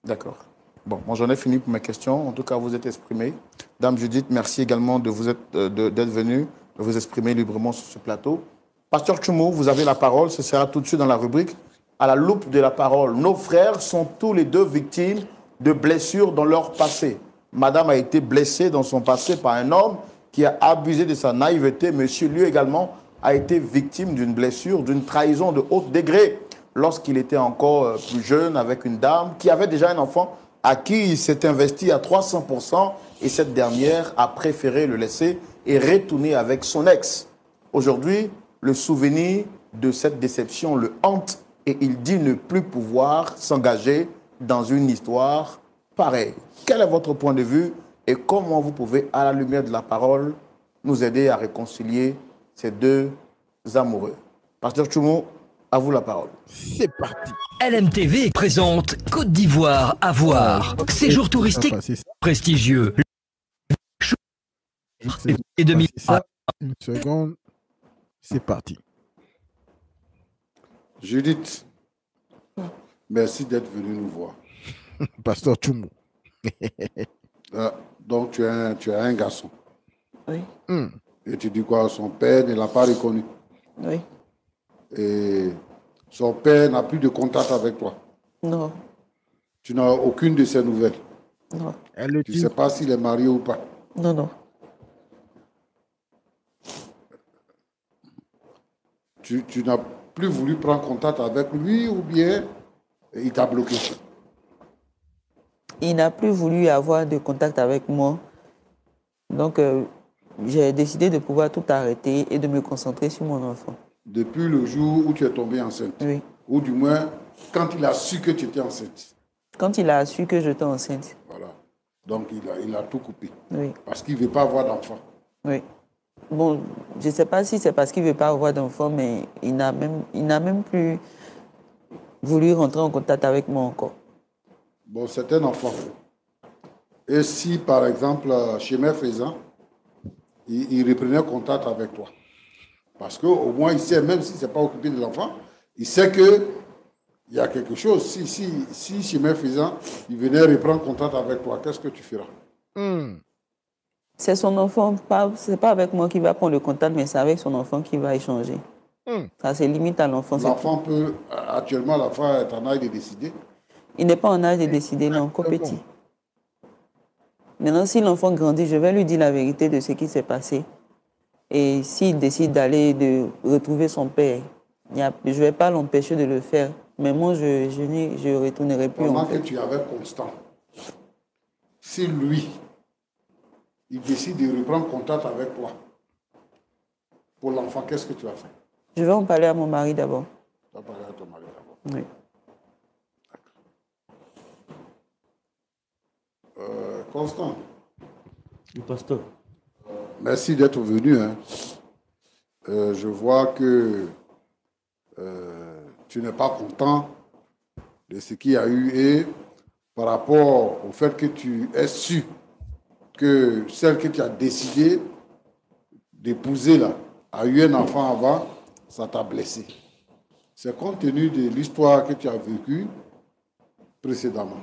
Speaker 4: D'accord. Bon, moi j'en ai fini pour mes questions. En tout cas, vous êtes exprimé. Dame Judith, merci également d'être venue, de vous exprimer librement sur ce plateau. Pasteur Tchoumou, vous avez la parole. Ce sera tout de suite dans la rubrique à la loupe de la parole. Nos frères sont tous les deux victimes de blessures dans leur passé. Madame a été blessée dans son passé par un homme qui a abusé de sa naïveté. Monsieur, lui également, a été victime d'une blessure, d'une trahison de haut degré lorsqu'il était encore plus jeune avec une dame qui avait déjà un enfant à qui il s'est investi à 300% et cette dernière a préféré le laisser et retourner avec son ex. Aujourd'hui, le souvenir de cette déception le hante et il dit ne plus pouvoir s'engager dans une histoire pareille. Quel est votre point de vue et comment vous pouvez, à la lumière de la parole, nous aider à réconcilier ces deux amoureux? Pasteur Tchoumou, à vous la parole.
Speaker 1: C'est parti.
Speaker 7: LMTV présente Côte d'Ivoire à voir. Séjour touristique prestigieux. Et demi.
Speaker 1: Ça, une seconde. C'est parti.
Speaker 5: Judith, merci d'être venu nous voir.
Speaker 1: Pasteur Tchoumou.
Speaker 5: Donc, tu es un garçon.
Speaker 3: Oui.
Speaker 5: Et tu dis quoi? Son père ne l'a pas reconnu.
Speaker 3: Oui.
Speaker 5: Et son père n'a plus de contact avec toi.
Speaker 3: Non.
Speaker 5: Tu n'as aucune de ses nouvelles.
Speaker 3: Non.
Speaker 5: Tu ne sais pas s'il est marié ou pas.
Speaker 3: Non, non.
Speaker 5: Tu n'as plus voulu prendre contact avec lui ou bien il t'a bloqué?
Speaker 3: Il n'a plus voulu avoir de contact avec moi. Donc, j'ai décidé de pouvoir tout arrêter et de me concentrer sur mon enfant.
Speaker 5: Depuis le jour où tu es tombée enceinte?
Speaker 3: Oui.
Speaker 5: Ou du moins, Quand il a su que tu étais enceinte.
Speaker 3: Quand il a su que j'étais enceinte.
Speaker 5: Voilà. Donc, il a tout coupé.
Speaker 3: Oui.
Speaker 5: Parce qu'il ne veut pas avoir d'enfant.
Speaker 3: Oui. Bon, je ne sais pas si c'est parce qu'il ne veut pas avoir d'enfant, mais il n'a même plus voulu rentrer en contact avec moi encore.
Speaker 5: Bon, c'est un enfant. Et si, par exemple, chez mes faisant, il reprenait contact avec toi. Parce qu'au moins, il sait, même s'il ne s'est pas occupé de l'enfant, il sait qu'il y a quelque chose. Si chez mes faisant, il venait reprendre contact avec toi, qu'est-ce que tu feras?
Speaker 3: C'est son enfant, ce n'est pas avec moi qu'il va prendre le contact, mais c'est avec son enfant qu'il va échanger. Ça, c'est limite à l'enfant.
Speaker 5: L'enfant peut, actuellement, l'enfant est en âge de décider.
Speaker 3: Il n'est pas en âge de décider, il est encore petit. Maintenant, si l'enfant grandit, je vais lui dire la vérité de ce qui s'est passé. Et s'il décide de retrouver son père, je ne vais pas l'empêcher de le faire. Mais moi, je ne retournerai plus.
Speaker 5: Pendant que tu avais Constant, si lui, il décide de reprendre contact avec toi, pour l'enfant, qu'est-ce que tu vas faire?
Speaker 3: Je vais en parler à mon mari d'abord.
Speaker 5: Tu vas parler à ton mari d'abord.
Speaker 3: Oui.
Speaker 5: Constant.
Speaker 6: Le pasteur.
Speaker 5: Merci d'être venu. Je vois que tu n'es pas content de ce qu'il y a eu et par rapport au fait que tu aies su que celle que tu as décidé d'épouser là a eu un enfant avant, ça t'a blessé. C'est compte tenu de l'histoire que tu as vécue précédemment,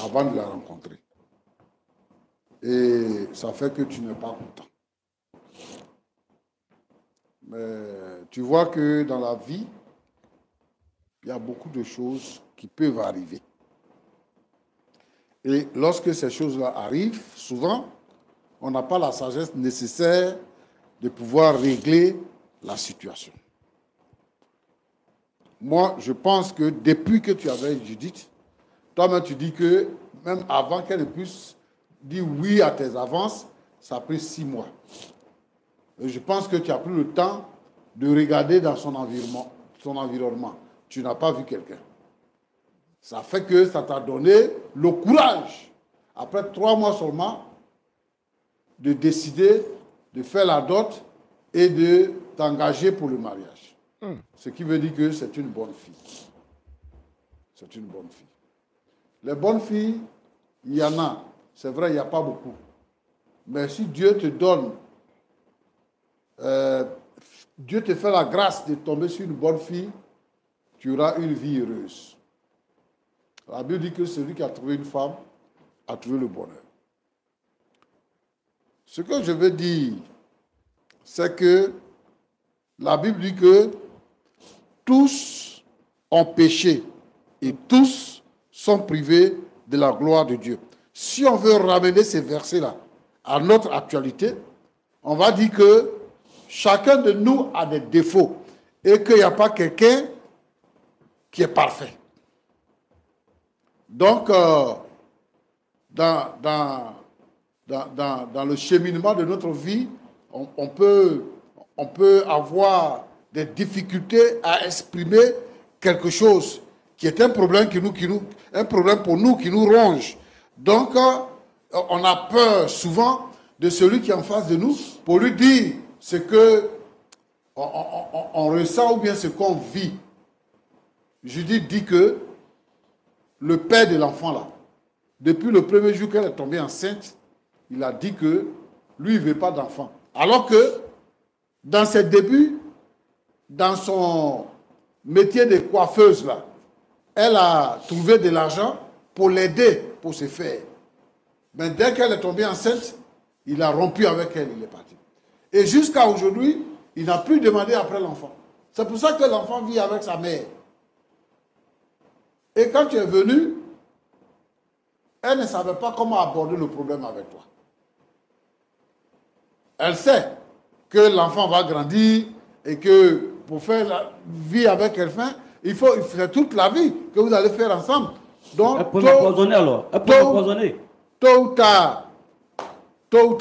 Speaker 5: avant de la rencontrer. Et ça fait que tu n'es pas content. Mais tu vois que dans la vie, il y a beaucoup de choses qui peuvent arriver. Et lorsque ces choses-là arrivent, souvent, on n'a pas la sagesse nécessaire de pouvoir régler la situation. Moi, je pense que depuis que tu avais Judith, toi-même, tu dis que même avant qu'elle ne puisse dire oui à tes avances, ça a pris 6 mois. Et je pense que tu as pris le temps de regarder dans son environnement. Tu n'as pas vu quelqu'un. Ça fait que ça t'a donné le courage, après 3 mois seulement, de décider de faire la dot et de t'engager pour le mariage. Ce qui veut dire que c'est une bonne fille. C'est une bonne fille. Les bonnes filles, il y en a. C'est vrai, il n'y a pas beaucoup. Mais si Dieu te donne, Dieu te fait la grâce de tomber sur une bonne fille, tu auras une vie heureuse. La Bible dit que celui qui a trouvé une femme a trouvé le bonheur. Ce que je veux dire, c'est que la Bible dit que tous ont péché et tous sont privés de la gloire de Dieu. Si on veut ramener ces versets-là à notre actualité, on va dire que chacun de nous a des défauts et qu'il n'y a pas quelqu'un qui est parfait. Donc, dans le cheminement de notre vie, on peut avoir des difficultés à exprimer quelque chose qui est un problème, un problème pour nous, qui nous ronge. Donc, on a peur souvent de celui qui est en face de nous pour lui dire ce que on ressent ou bien ce qu'on vit. Judith dit que le père de l'enfant là, depuis le premier jour qu'elle est tombée enceinte, il a dit que lui, il ne veut pas d'enfant. Alors que dans ses débuts, dans son métier de coiffeuse là, elle a trouvé de l'argent pour l'aider, pour se faire. Mais dès qu'elle est tombée enceinte, il a rompu avec elle, il est parti. Et jusqu'à aujourd'hui, il n'a plus demandé après l'enfant. C'est pour ça que l'enfant vit avec sa mère. Et quand tu es venu, elle ne savait pas comment aborder le problème avec toi. Elle sait que l'enfant va grandir et que pour faire la vie avec quelqu'un, il faut faire toute la vie que vous allez faire ensemble. Donc,
Speaker 6: elle peut m'empoisonner alors. Elle peut m'empoisonner.
Speaker 5: Tôt ou tard, il ne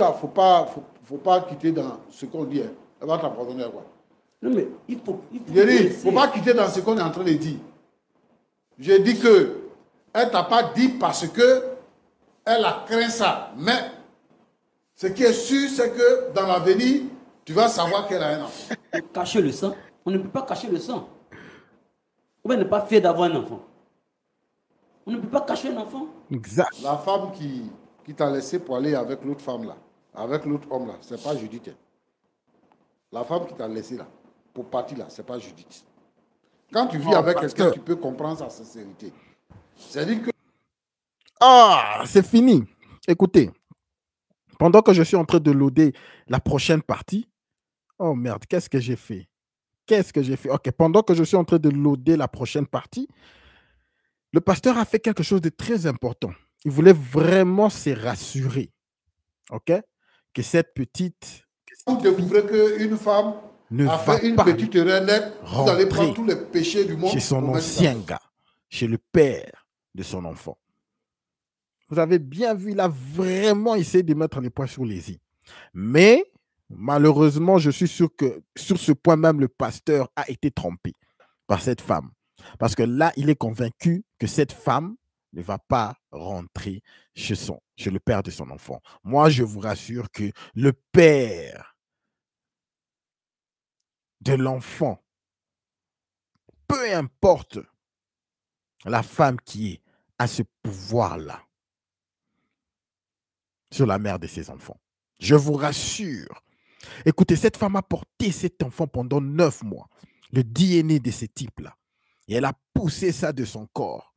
Speaker 5: faut pas quitter dans ce qu'on dit. Elle va t'empoisonner quoi?
Speaker 6: Non mais il faut
Speaker 5: ne faut pas quitter dans ce qu'on est en train de dire. J'ai dit que elle t'a pas dit parce que elle a craint ça. Mais ce qui est sûr, c'est que dans l'avenir, tu vas savoir qu'elle a un enfant.
Speaker 6: Cacher le sang, on ne peut pas cacher le sang. Ou bien ne pas fier d'avoir un enfant. On ne peut pas cacher un enfant.
Speaker 1: Exact.
Speaker 5: La femme qui t'a laissé pour aller avec l'autre femme là, avec l'autre homme là, c'est pas Judith. La femme qui t'a laissé là, pour partir là, c'est pas Judith. Quand tu vis avec quelqu'un, tu peux comprendre sa sincérité. C'est-à-dire que...
Speaker 1: Ah, c'est fini. Écoutez, pendant que je suis en train de loader la prochaine partie, oh merde, qu'est-ce que j'ai fait? Qu'est-ce que j'ai fait? Ok, pendant que je suis en train de loader la prochaine partie, le pasteur a fait quelque chose de très important. Il voulait vraiment se rassurer, ok, que cette petite...
Speaker 5: Vous découvrez qu'une femme a fait une petite erreur nette, vous allez prendre tous les péchés du monde
Speaker 1: chez son ancien gars, chez le père de son enfant. Vous avez bien vu, il a vraiment essayé de mettre les points sur les i. Mais, malheureusement, je suis sûr que sur ce point même, le pasteur a été trompé par cette femme. Parce que là, il est convaincu que cette femme ne va pas rentrer chez le père de son enfant. Moi, je vous rassure que le père de l'enfant, peu importe la femme qui est, a ce pouvoir-là sur la mère de ses enfants. Je vous rassure. Écoutez, cette femme a porté cet enfant pendant 9 mois, le DNA de ce type-là. Et elle a poussé ça de son corps.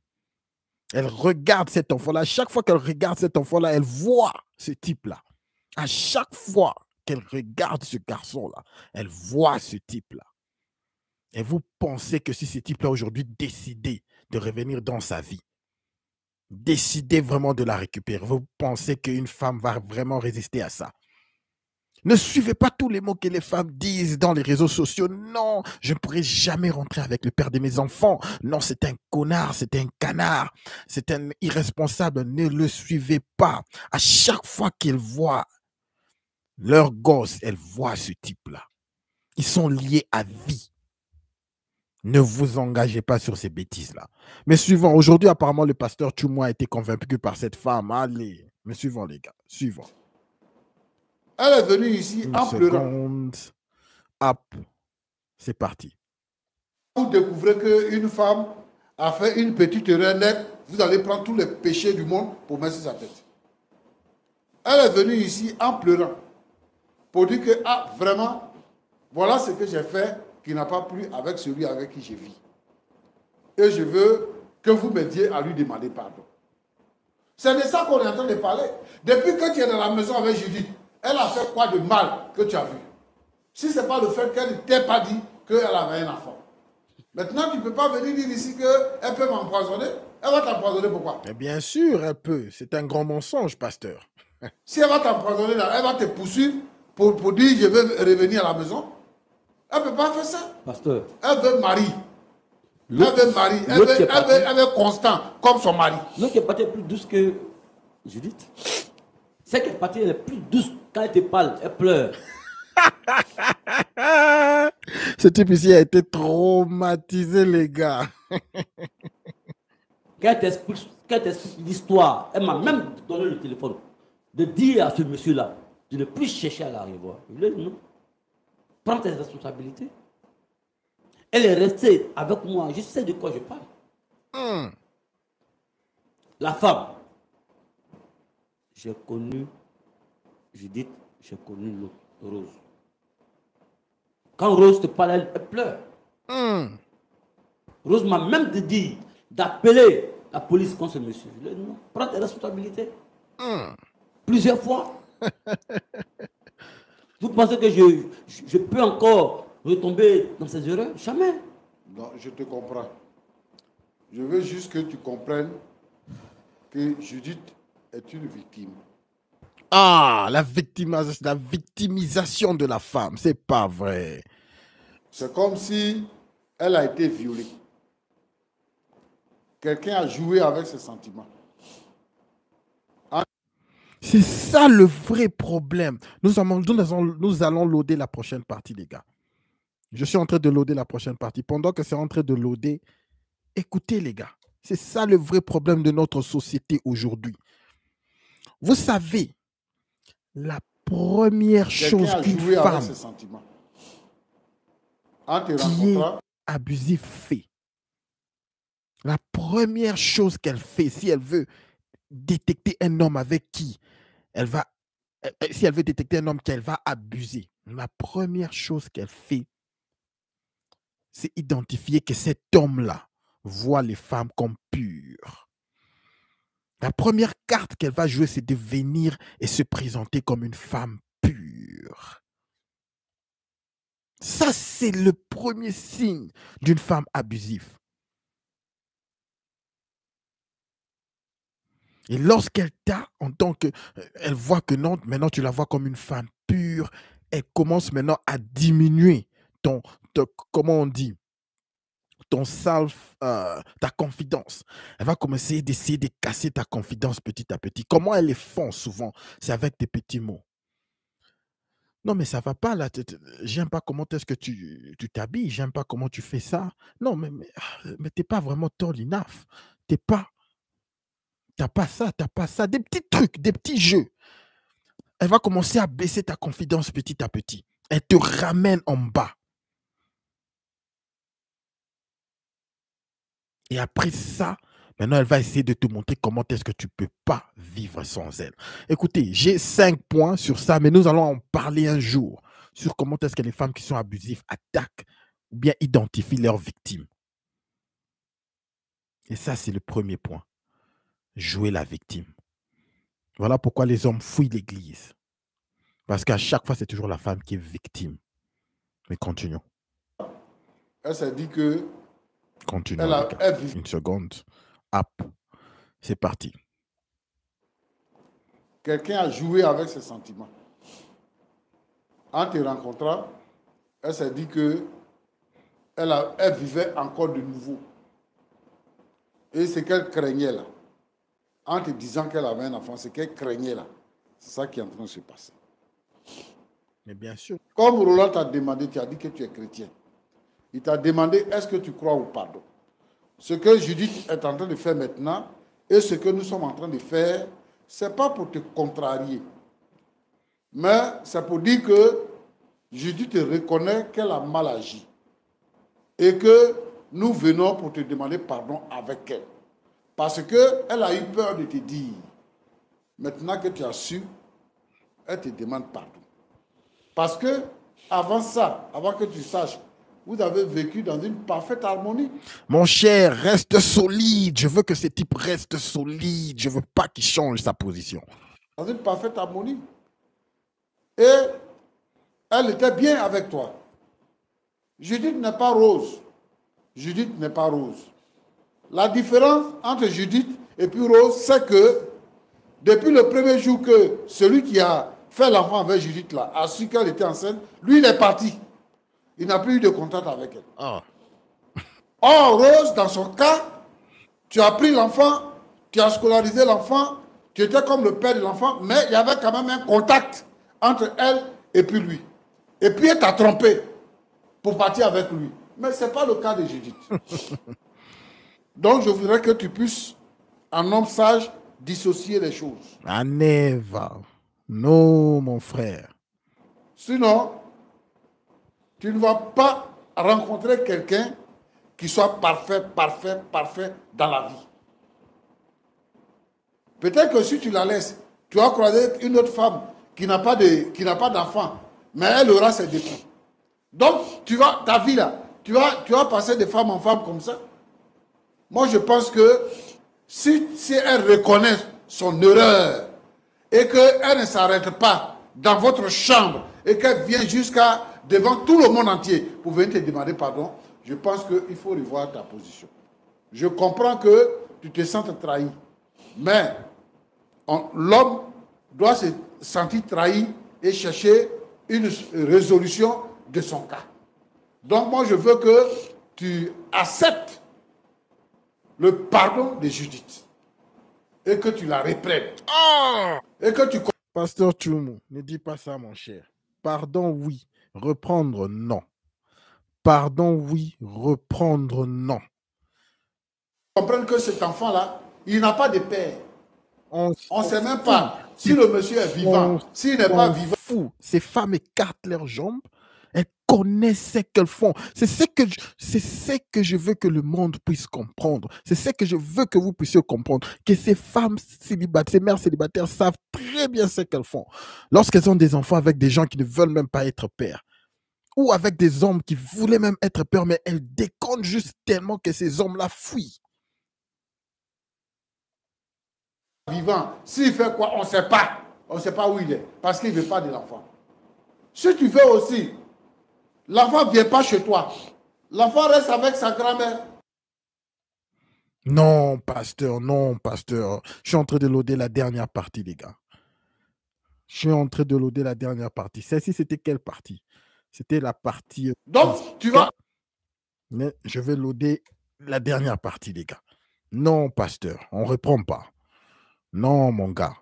Speaker 1: Elle regarde cet enfant-là. À chaque fois qu'elle regarde cet enfant-là, elle voit ce type-là. À chaque fois qu'elle regarde ce garçon-là, elle voit ce type-là. Et vous pensez que si ce type-là aujourd'hui décidait de revenir dans sa vie, décidez vraiment de la récupérer, vous pensez qu'une femme va vraiment résister à ça? Ne suivez pas tous les mots que les femmes disent dans les réseaux sociaux. Non, je ne pourrai jamais rentrer avec le père de mes enfants. Non, c'est un connard, c'est un canard, c'est un irresponsable. Ne le suivez pas. À chaque fois qu'elles voient leur gosse, elles voient ce type-là. Ils sont liés à vie. Ne vous engagez pas sur ces bêtises-là. Mais suivons. Aujourd'hui, apparemment, le pasteur Tchoumoua a été convaincu par cette femme. Allez, mais suivons, les gars. Suivons.
Speaker 5: Elle est venue ici en pleurant.
Speaker 1: Hop, c'est parti.
Speaker 5: Vous découvrez qu'une femme a fait une petite erreur nette, vous allez prendre tous les péchés du monde pour mettre sur sa tête. Elle est venue ici en pleurant pour dire que, ah, vraiment, voilà ce que j'ai fait qui n'a pas plu avec celui avec qui je vis. Et je veux que vous m'aidiez à lui demander pardon. C'est de ça qu'on est en train de parler. Depuis que tu es dans la maison avec Judith, elle a fait quoi de mal que tu as vu? Si ce n'est pas le fait qu'elle ne t'ait pas dit qu'elle avait un enfant. Maintenant, tu ne peux pas venir dire ici qu'elle peut m'empoisonner. Elle va t'empoisonner pourquoi?
Speaker 1: Mais bien sûr, elle peut. C'est un grand mensonge, pasteur.
Speaker 5: Si elle va t'empoisonner, elle va te poursuivre pour dire je veux revenir à la maison. Elle ne peut pas faire ça.
Speaker 6: Pasteur.
Speaker 5: Elle veut mari. Elle veut mari. Elle veut constant, comme son mari.
Speaker 6: L'autre qui est partie est plus douce que Judith. Celle qui est partie, elle est plus douce. Quand elle te parle, elle pleure.
Speaker 1: Ce type ici a été traumatisé, les gars.
Speaker 6: Quand elle t'explique l'histoire, elle m'a même donné le téléphone de dire à ce monsieur-là de ne plus chercher à la revoir. Je lui ai dit non. Prends tes responsabilités. Elle est restée avec moi. Je sais de quoi je parle. La femme. J'ai connu Judith, j'ai connu l'autre, Rose. Quand Rose te parle, elle pleure. Rose m'a même dit d'appeler la police contre ce monsieur. Je lui ai dit non, prends tes responsabilités. Plusieurs fois. Vous pensez que je peux encore retomber dans ces erreurs? Jamais.
Speaker 5: Non, je te comprends. Je veux juste que tu comprennes que Judith est une victime.
Speaker 1: Ah, la victimisation de la femme, c'est pas vrai.
Speaker 5: C'est comme si elle a été violée. Quelqu'un a joué avec ses sentiments.
Speaker 1: C'est ça le vrai problème. Nous allons loader la prochaine partie, les gars. Je suis en train de loader la prochaine partie. Pendant que c'est en train de loader, écoutez, les gars. C'est ça le vrai problème de notre société aujourd'hui. Vous savez, la première chose qu'une femme qui est abusive fait, la première chose qu'elle fait, si elle veut détecter un homme avec qui elle va, si elle veut détecter un homme qu'elle va abuser, la première chose qu'elle fait, c'est identifier que cet homme-là voit les femmes comme pures. La première carte qu'elle va jouer, c'est de venir et se présenter comme une femme pure. Ça, c'est le premier signe d'une femme abusive. Et lorsqu'elle t'a, en tant que, elle voit que non, maintenant tu la vois comme une femme pure, elle commence maintenant à diminuer comment on dit, ta confidence. Elle va commencer d'essayer de casser ta confidence petit à petit. Comment elle les font souvent? C'est avec des petits mots. Non, mais ça va pas là. J'aime pas comment est-ce que tu t'habilles. J'aime pas comment tu fais ça. Non, mais t'es pas vraiment tall enough. T'as pas ça, t'as pas ça. Des petits trucs, des petits jeux. Elle va commencer à baisser ta confidence petit à petit. Elle te ramène en bas. Et après ça, maintenant, elle va essayer de te montrer comment est-ce que tu ne peux pas vivre sans elle. Écoutez, j'ai 5 points sur ça, mais nous allons en parler un jour sur comment est-ce que les femmes qui sont abusives attaquent ou bien identifient leurs victimes. Et ça, c'est le premier point. Jouer la victime. Voilà pourquoi les hommes fuient l'église. Parce qu'à chaque fois, c'est toujours la femme qui est victime. Mais continuons.
Speaker 5: Elle s'est dit que...
Speaker 1: Continuons. Une seconde. Hop. C'est parti.
Speaker 5: Quelqu'un a joué avec ses sentiments. En te rencontrant, elle s'est dit que elle vivait encore de nouveau. Et ce qu'elle craignait là, en te disant qu'elle avait un enfant, ce qu'elle craignait là, c'est ça qui est en train de se passer.
Speaker 1: Mais bien sûr.
Speaker 5: Comme Roland t'a demandé, tu as dit que tu es chrétien. Il t'a demandé, est-ce que tu crois au pardon? Ce que Judith est en train de faire maintenant et ce que nous sommes en train de faire, ce n'est pas pour te contrarier. Mais c'est pour dire que Judith reconnaît qu'elle a mal agi. Et que nous venons pour te demander pardon avec elle. Parce qu'elle a eu peur de te dire. Maintenant que tu as su, elle te demande pardon. Parce que avant ça, avant que tu saches, vous avez vécu dans une parfaite harmonie.
Speaker 1: Mon cher, reste solide. Je veux que ce type reste solide. Je ne veux pas qu'il change sa position.
Speaker 5: Dans une parfaite harmonie. Et elle était bien avec toi. Judith n'est pas rose. Judith n'est pas rose. La différence entre Judith et puis Rose, c'est que depuis le premier jour que celui qui a fait l'enfant avec Judith là a su qu'elle était enceinte, lui il est parti. Il n'a plus eu de contact avec elle.
Speaker 1: Oh.
Speaker 5: Or, Rose, dans son cas, tu as pris l'enfant, tu as scolarisé l'enfant, tu étais comme le père de l'enfant, mais il y avait quand même un contact entre elle et puis lui. Et puis elle t'a trompé pour partir avec lui. Mais ce n'est pas le cas de Judith. Donc, je voudrais que tu puisses, en homme sage, dissocier les choses.
Speaker 1: I never. Non, mon frère.
Speaker 5: Sinon, tu ne vas pas rencontrer quelqu'un qui soit parfait dans la vie. Peut-être que si tu la laisses, tu vas croiser une autre femme qui n'a pas d'enfant, mais elle aura ses défauts. Donc, ta vie là, tu vas passer de femme en femme comme ça. Moi, je pense que si elle reconnaît son erreur et qu'elle ne s'arrête pas dans votre chambre et qu'elle vient jusqu'à devant tout le monde entier pour venir te demander pardon, je pense qu'il faut revoir ta position. Je comprends que tu te sens trahi, mais l'homme doit se sentir trahi et chercher une résolution de son cas. Donc moi, je veux que tu acceptes le pardon de Judith et que tu la reprennes. Et que tu...
Speaker 1: Pasteur Tchoumou, ne dis pas ça, mon cher. Pardon, oui. Reprendre, non. Pardon, oui. Reprendre, non.
Speaker 5: Comprendre que cet enfant-là, il n'a pas de père. On ne sait même pas si le monsieur est vivant, s'il n'est pas vivant.
Speaker 1: Fou. Ces femmes écartent leurs jambes. Elles connaissent ce qu'elles font. C'est ce que je veux que le monde puisse comprendre. C'est ce que je veux que vous puissiez comprendre. Que ces femmes célibataires, ces mères célibataires savent très bien ce qu'elles font. Lorsqu'elles ont des enfants avec des gens qui ne veulent même pas être pères. Ou avec des hommes qui voulaient même être pères, mais elles décomptent juste tellement que ces hommes-là fuient.
Speaker 5: Vivant. S'il fait quoi, on ne sait pas. On ne sait pas où il est. Parce qu'il ne veut pas de l'enfant. Si tu veux aussi, l'enfant ne vient pas chez toi. L'enfant reste avec sa grand-mère.
Speaker 1: Non, pasteur, non, pasteur. Je suis en train de loader la dernière partie, les gars. Je suis en train de loader la dernière partie. Celle-ci, c'était quelle partie? C'était la partie...
Speaker 5: Donc, tu vas...
Speaker 1: Mais je vais loader la dernière partie, les gars. Non, pasteur, on ne reprend pas. Non, mon gars.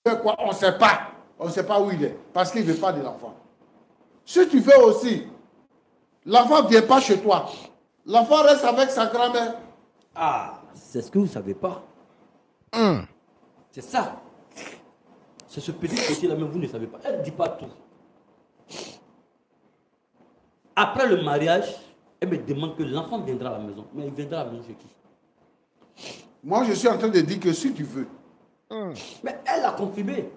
Speaker 5: Quoi, on ne sait pas. On ne sait pas où il est. Parce qu'il ne veut pas de l'enfant. Si tu veux aussi, l'enfant ne vient pas chez toi. L'enfant reste avec sa grand-mère.
Speaker 6: Ah, c'est ce que vous ne savez pas. C'est ça. C'est ce petit côté-là, même vous ne savez pas. Elle ne dit pas tout. Après le mariage, elle me demande que l'enfant viendra à la maison. Mais il viendra à la maison chez qui?
Speaker 5: Moi, je suis en train de dire que si tu veux.
Speaker 6: Mais elle a confirmé.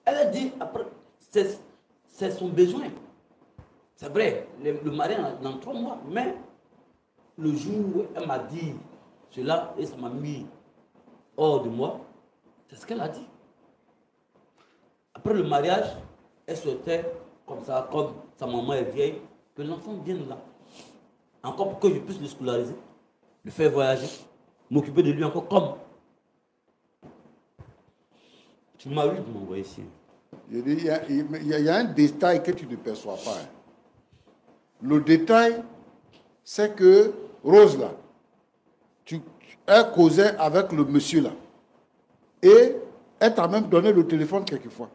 Speaker 6: Elle a dit, après, c'est son besoin. C'est vrai, le mariage dans 3 mois, mais le jour où elle m'a dit cela et ça m'a mis hors de moi, c'est ce qu'elle a dit. Après le mariage, elle souhaitait, comme ça, comme sa maman est vieille, que l'enfant vienne là. Encore pour que je puisse le scolariser, le faire voyager, m'occuper de lui encore comme. Tu m'as eu de m'envoyer ici.
Speaker 5: Je dis, il y a un détail que tu ne perçois pas. Le détail, c'est que Rose, là, elle causait avec le monsieur, là. Et elle t'a même donné le téléphone quelquefois.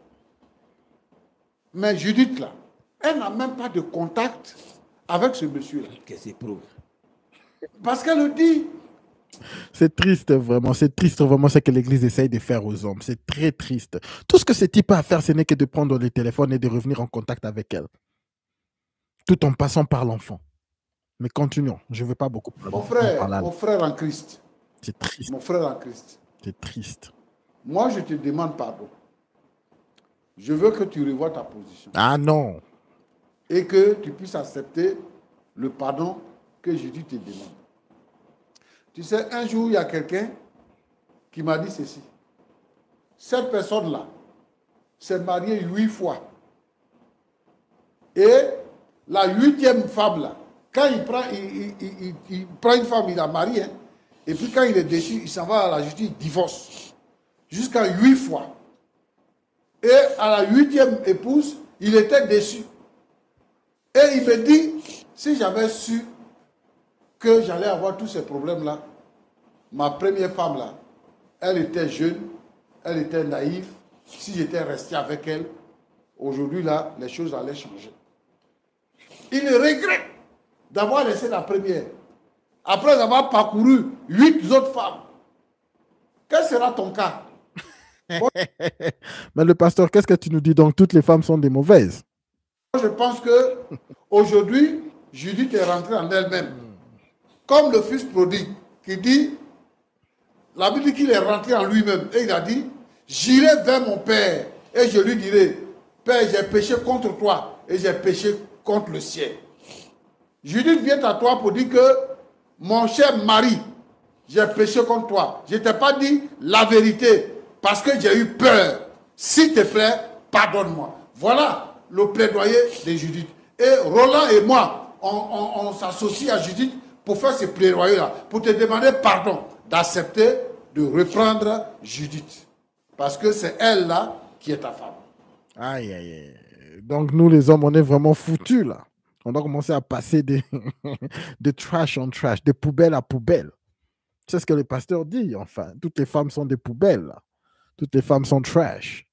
Speaker 5: Mais Judith, là, elle n'a même pas de contact avec ce monsieur-là.
Speaker 6: Qu'est-ce que prouve?
Speaker 5: Parce qu'elle le dit.
Speaker 1: C'est triste vraiment ce que l'Église essaye de faire aux hommes. C'est très triste. Tout ce que ce type a à faire, ce n'est que de prendre le téléphone et de revenir en contact avec elle. Tout en passant par l'enfant. Mais continuons, je ne veux pas beaucoup parler.
Speaker 5: Mon frère en Christ.
Speaker 1: C'est triste.
Speaker 5: Mon frère en Christ.
Speaker 1: C'est triste.
Speaker 5: Moi, je te demande pardon. Je veux que tu revoies ta position.
Speaker 1: Ah non.
Speaker 5: Et que tu puisses accepter le pardon que Jésus te demande. Tu sais, un jour, il y a quelqu'un qui m'a dit ceci. Cette personne-là s'est mariée 8 fois. Et la 8e femme, là, quand il prend une femme, il la marie, hein, et puis quand il est déçu, il s'en va à la justice, il divorce. Jusqu'à 8 fois. Et à la 8e épouse, il était déçu. Et il me dit, si j'avais su que j'allais avoir tous ces problèmes-là, ma première femme, là, elle était jeune, elle était naïve. Si j'étais resté avec elle, aujourd'hui, là, les choses allaient changer. Il regrette d'avoir laissé la première, après avoir parcouru 8 autres femmes. Quel sera ton cas?
Speaker 1: Mais le pasteur, qu'est-ce que tu nous dis? Donc, toutes les femmes sont des mauvaises.
Speaker 5: Je pense que aujourd'hui, Judith est rentrée en elle-même. Comme le fils prodigue qui dit, la Bible dit qu'il est rentré en lui-même. Et il a dit, j'irai vers mon père et je lui dirai, Père, j'ai péché contre toi et j'ai péché contre le ciel. Judith vient à toi pour dire que, mon cher mari, j'ai péché contre toi. Je ne t'ai pas dit la vérité parce que j'ai eu peur. S'il te plaît, pardonne-moi. Voilà le plaidoyer de Judith. Et Roland et moi, on s'associe à Judith pour faire ce plaidoyer-là, pour te demander pardon, d'accepter de reprendre Judith. Parce que c'est elle-là qui est ta femme.
Speaker 1: Aïe, aïe, aïe. Donc, nous, les hommes, on est vraiment foutus, là. On doit commencer à passer de trash en trash, de poubelle à poubelle. C'est ce que le pasteur dit, enfin. Toutes les femmes sont des poubelles, là. Toutes les femmes sont trash.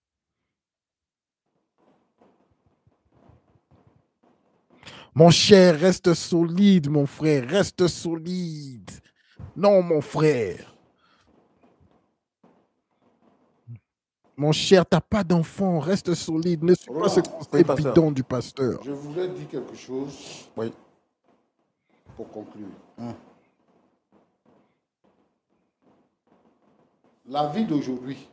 Speaker 1: Mon cher, reste solide, mon frère. Reste solide. Non, mon frère. Mon cher, tu n'as pas d'enfant. Reste solide. Ne suis pas ce conseil bidon du pasteur.
Speaker 5: Je voulais dire quelque chose pour conclure. La vie d'aujourd'hui,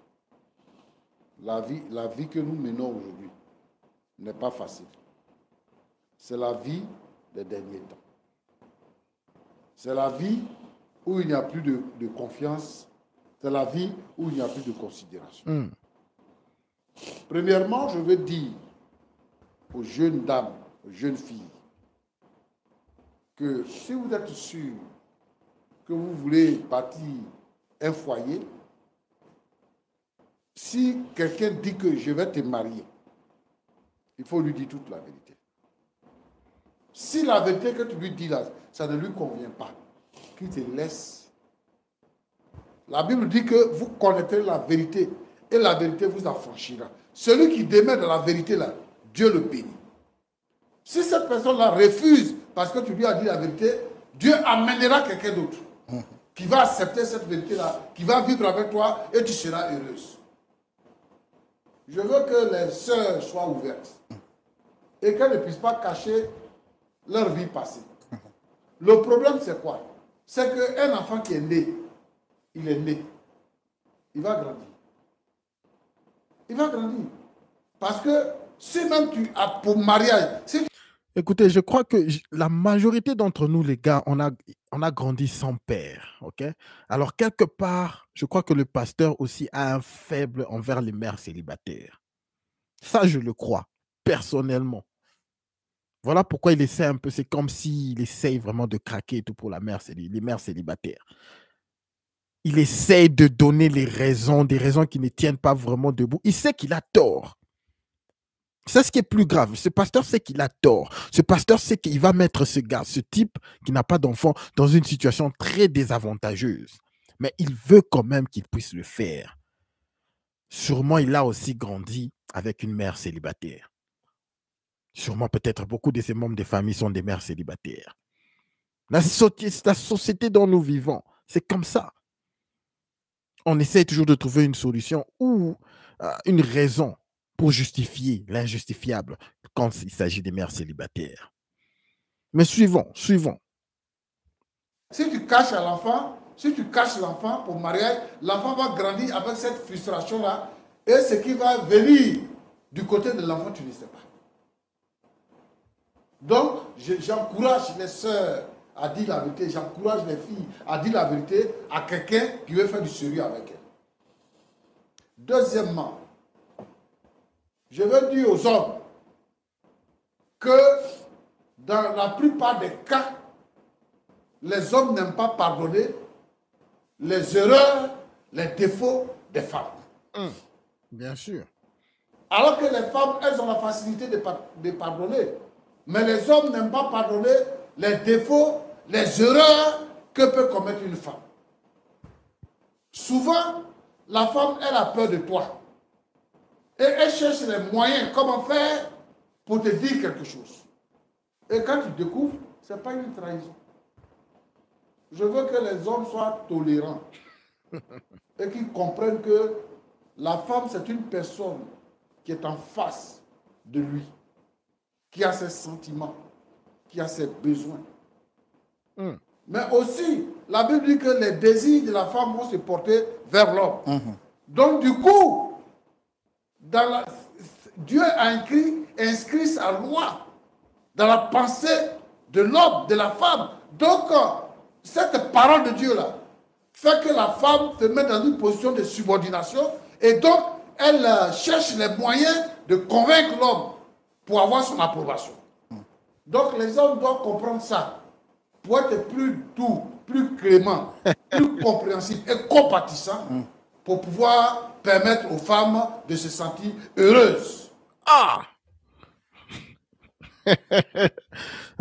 Speaker 5: la vie que nous menons aujourd'hui n'est pas facile. C'est la vie des derniers temps. C'est la vie où il n'y a plus de confiance. C'est la vie où il n'y a plus de considération. Premièrement, je veux dire aux jeunes dames, aux jeunes filles, que si vous êtes sûr que vous voulez bâtir un foyer, si quelqu'un dit que je vais te marier, il faut lui dire toute la vérité. Si la vérité que tu lui dis là, ça ne lui convient pas, qu'il te laisse. La Bible dit que vous connaîtrez la vérité et la vérité vous affranchira. Celui qui demeure dans la vérité là, Dieu le bénit. Si cette personne-là refuse parce que tu lui as dit la vérité, Dieu amènera quelqu'un d'autre qui va accepter cette vérité-là, qui va vivre avec toi et tu seras heureuse. Je veux que les sœurs soient ouvertes et qu'elles ne puissent pas cacher leur vie passée. Le problème, c'est quoi? C'est qu'un enfant qui est né, il est né. Il va grandir. Il va grandir. Parce que si même tu as pour mariage...
Speaker 1: Écoutez, je crois que la majorité d'entre nous, les gars, on a grandi sans père. Ok? Alors, quelque part, je crois que le pasteur aussi a un faible envers les mères célibataires. Ça, je le crois, personnellement. Voilà pourquoi il essaie un peu, c'est comme s'il essaye vraiment de craquer et tout pour les mères célibataires. Il essaye de donner les raisons, des raisons qui ne tiennent pas vraiment debout. Il sait qu'il a tort. C'est ce qui est plus grave. Ce pasteur sait qu'il a tort. Ce pasteur sait qu'il va mettre ce gars, ce type qui n'a pas d'enfant, dans une situation très désavantageuse. Mais il veut quand même qu'il puisse le faire. Sûrement, il a aussi grandi avec une mère célibataire. Sûrement, peut-être, beaucoup de ces membres de famille sont des mères célibataires. La société dont nous vivons, c'est comme ça. On essaie toujours de trouver une solution ou une raison pour justifier l'injustifiable quand il s'agit des mères célibataires. Mais suivons.
Speaker 5: Si tu caches à l'enfant, si tu caches l'enfant pour mariage, l'enfant va grandir avec cette frustration-là et ce qui va venir du côté de l'enfant, tu ne sais pas. Donc, j'encourage les sœurs à dire la vérité, j'encourage les filles à dire la vérité à quelqu'un qui veut faire du sérieux avec elle. Deuxièmement, je veux dire aux hommes que dans la plupart des cas, les hommes n'aiment pas pardonner les erreurs, les défauts des femmes.
Speaker 1: Bien sûr.
Speaker 5: Alors que les femmes, elles ont la facilité de pardonner. Mais les hommes n'aiment pas pardonner les défauts, les erreurs que peut commettre une femme. Souvent, la femme, elle a peur de toi. Et elle cherche les moyens, comment faire pour te dire quelque chose. Et quand tu découvres, ce n'est pas une trahison. Je veux que les hommes soient tolérants et qu'ils comprennent que la femme, c'est une personne qui est en face de lui, qui a ses sentiments, qui a ses besoins. Mais aussi, la Bible dit que les désirs de la femme vont se porter vers l'homme. Donc du coup, Dieu a inscrit sa loi dans la pensée de l'homme, de la femme. Donc, cette parole de Dieu-là fait que la femme se met dans une position de subordination et donc elle cherche les moyens de convaincre l'homme pour avoir son approbation. Donc les hommes doivent comprendre ça pour être plus doux, plus clément, plus compréhensif et compatissant pour pouvoir permettre aux femmes de se sentir heureuses.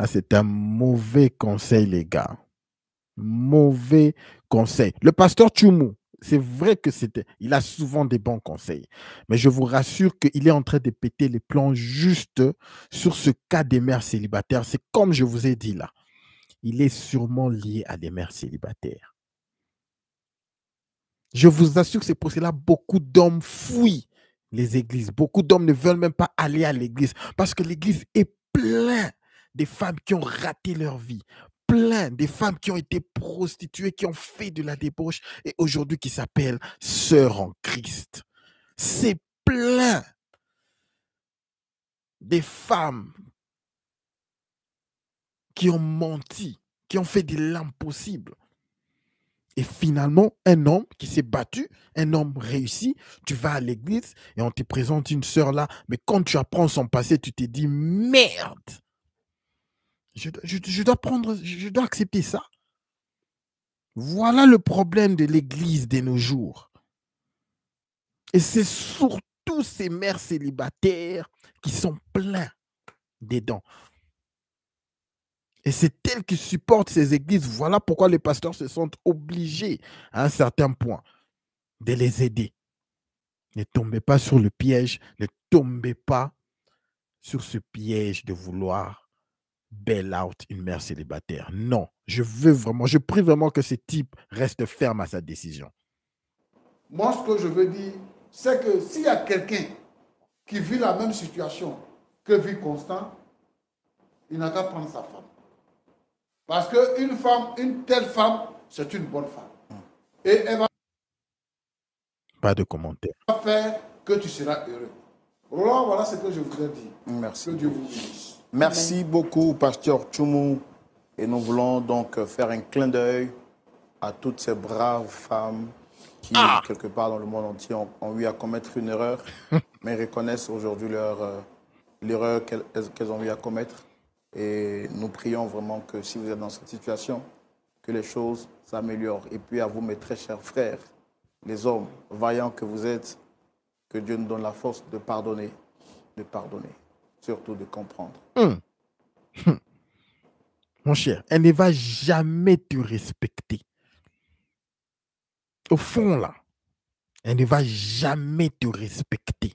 Speaker 1: C'est un mauvais conseil, les gars. Mauvais conseil. Le pasteur Tchoumou, c'est vrai que il a souvent des bons conseils, mais je vous rassure qu'il est en train de péter les plombs juste sur ce cas des mères célibataires. C'est comme je vous ai dit là, il est sûrement lié à des mères célibataires. Je vous assure que c'est pour cela beaucoup d'hommes fuient les églises. Beaucoup d'hommes ne veulent même pas aller à l'église parce que l'église est plein des femmes qui ont raté leur vie, plein des femmes qui ont été prostituées, qui ont fait de la débauche et aujourd'hui qui s'appellent sœurs en Christ. C'est plein des femmes qui ont menti, qui ont fait de l'impossible. Et finalement, un homme qui s'est battu, un homme réussi, tu vas à l'église et on te présente une sœur là, mais quand tu apprends son passé, tu te dis merde. Je dois accepter ça. Voilà le problème de l'église de nos jours. Et c'est surtout ces mères célibataires qui sont pleins dedans. Et c'est elles qui supportent ces églises. Voilà pourquoi les pasteurs se sentent obligés, à un certain point, de les aider. Ne tombez pas sur le piège, ne tombez pas sur ce piège de vouloir bail out une mère célibataire. Non, je prie vraiment que ce type reste ferme à sa décision.
Speaker 5: Moi, ce que je veux dire, c'est que s'il y a quelqu'un qui vit la même situation que vit Constant, il n'a qu'à prendre sa femme. Parce qu'une femme, une telle femme, c'est une bonne femme. Et elle va
Speaker 1: pas de commentaire.
Speaker 5: Faire que tu seras heureux. Roland, voilà ce que je voudrais dire.
Speaker 4: Merci.
Speaker 5: Que Dieu vous bénisse.
Speaker 4: Merci beaucoup, Pasteur Tchoumou. Et nous voulons donc faire un clin d'œil à toutes ces braves femmes qui, quelque part dans le monde entier, ont eu à commettre une erreur, mais reconnaissent aujourd'hui l'erreur qu'elles ont eu à commettre. Et nous prions vraiment que si vous êtes dans cette situation, que les choses s'améliorent. Et puis à vous, mes très chers frères, les hommes vaillants que vous êtes, que Dieu nous donne la force de pardonner, surtout de comprendre.
Speaker 1: Mon cher, elle ne va jamais te respecter. Au fond, là, elle ne va jamais te respecter.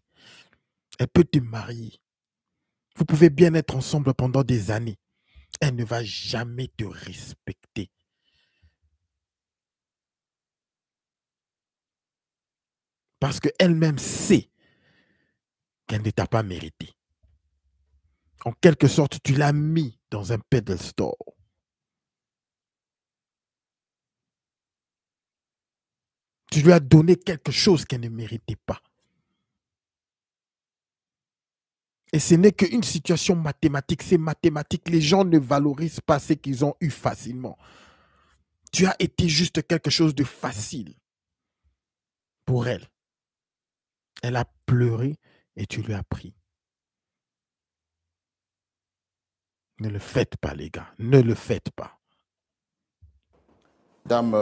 Speaker 1: Elle peut te marier. Vous pouvez bien être ensemble pendant des années. Elle ne va jamais te respecter. Parce qu'elle-même sait qu'elle ne t'a pas mérité. En quelque sorte, tu l'as mis dans un pedestal. Tu lui as donné quelque chose qu'elle ne méritait pas. Et ce n'est qu'une situation mathématique. C'est mathématique. Les gens ne valorisent pas ce qu'ils ont eu facilement. Tu as été juste quelque chose de facile pour elle. Elle a pleuré et tu lui as pris. Ne le faites pas, les gars. Ne le faites pas.
Speaker 4: Dame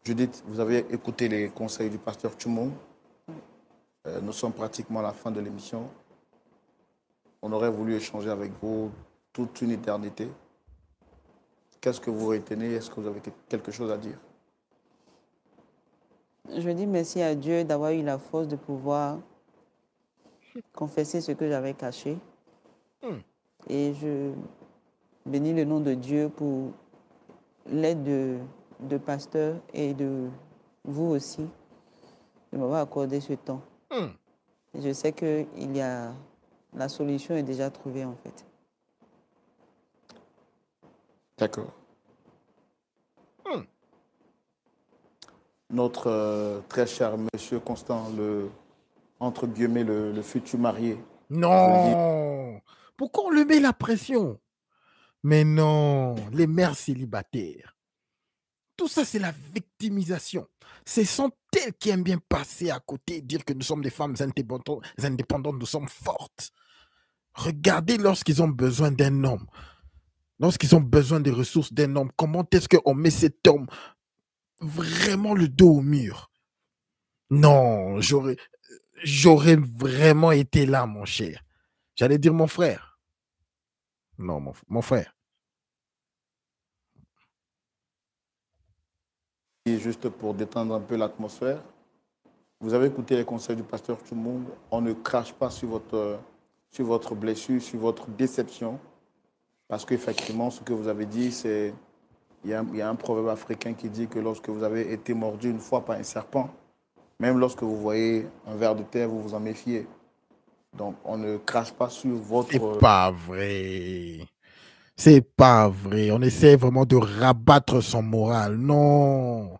Speaker 4: Judith, vous avez écouté les conseils du pasteur Tchoumou. Nous sommes pratiquement à la fin de l'émission. On aurait voulu échanger avec vous toute une éternité. Qu'est-ce que vous retenez? Est-ce que vous avez quelque chose à dire?
Speaker 3: Je dis merci à Dieu d'avoir eu la force de pouvoir confesser ce que j'avais caché. Et je bénis le nom de Dieu pour l'aide de pasteur et de vous aussi, de m'avoir accordé ce temps. Et je sais que la solution est déjà trouvée en fait.
Speaker 4: D'accord. Notre très cher monsieur Constant, entre guillemets, le futur marié.
Speaker 1: Non! Pourquoi on lui met la pression? Mais non, les mères célibataires. Tout ça, c'est la victimisation. Ce sont elles qui aiment bien passer à côté et dire que nous sommes des femmes indépendantes, nous sommes fortes. Regardez lorsqu'ils ont besoin d'un homme, lorsqu'ils ont besoin des ressources d'un homme, comment est-ce qu'on met cet homme vraiment le dos au mur? Non, j'aurais vraiment été là, mon cher. J'allais dire mon frère. Non, mon frère.
Speaker 4: Et juste pour détendre un peu l'atmosphère, vous avez écouté les conseils du pasteur Tchoumoung. On ne crache pas sur votre blessure, sur votre déception. Parce qu'effectivement, ce que vous avez dit, c'est... Il y a un proverbe africain qui dit que lorsque vous avez été mordu une fois par un serpent, même lorsque vous voyez un ver de terre, vous vous en méfiez. Donc, on ne crache pas sur votre...
Speaker 1: C'est pas vrai. C'est pas vrai. On essaie vraiment de rabattre son moral. Non.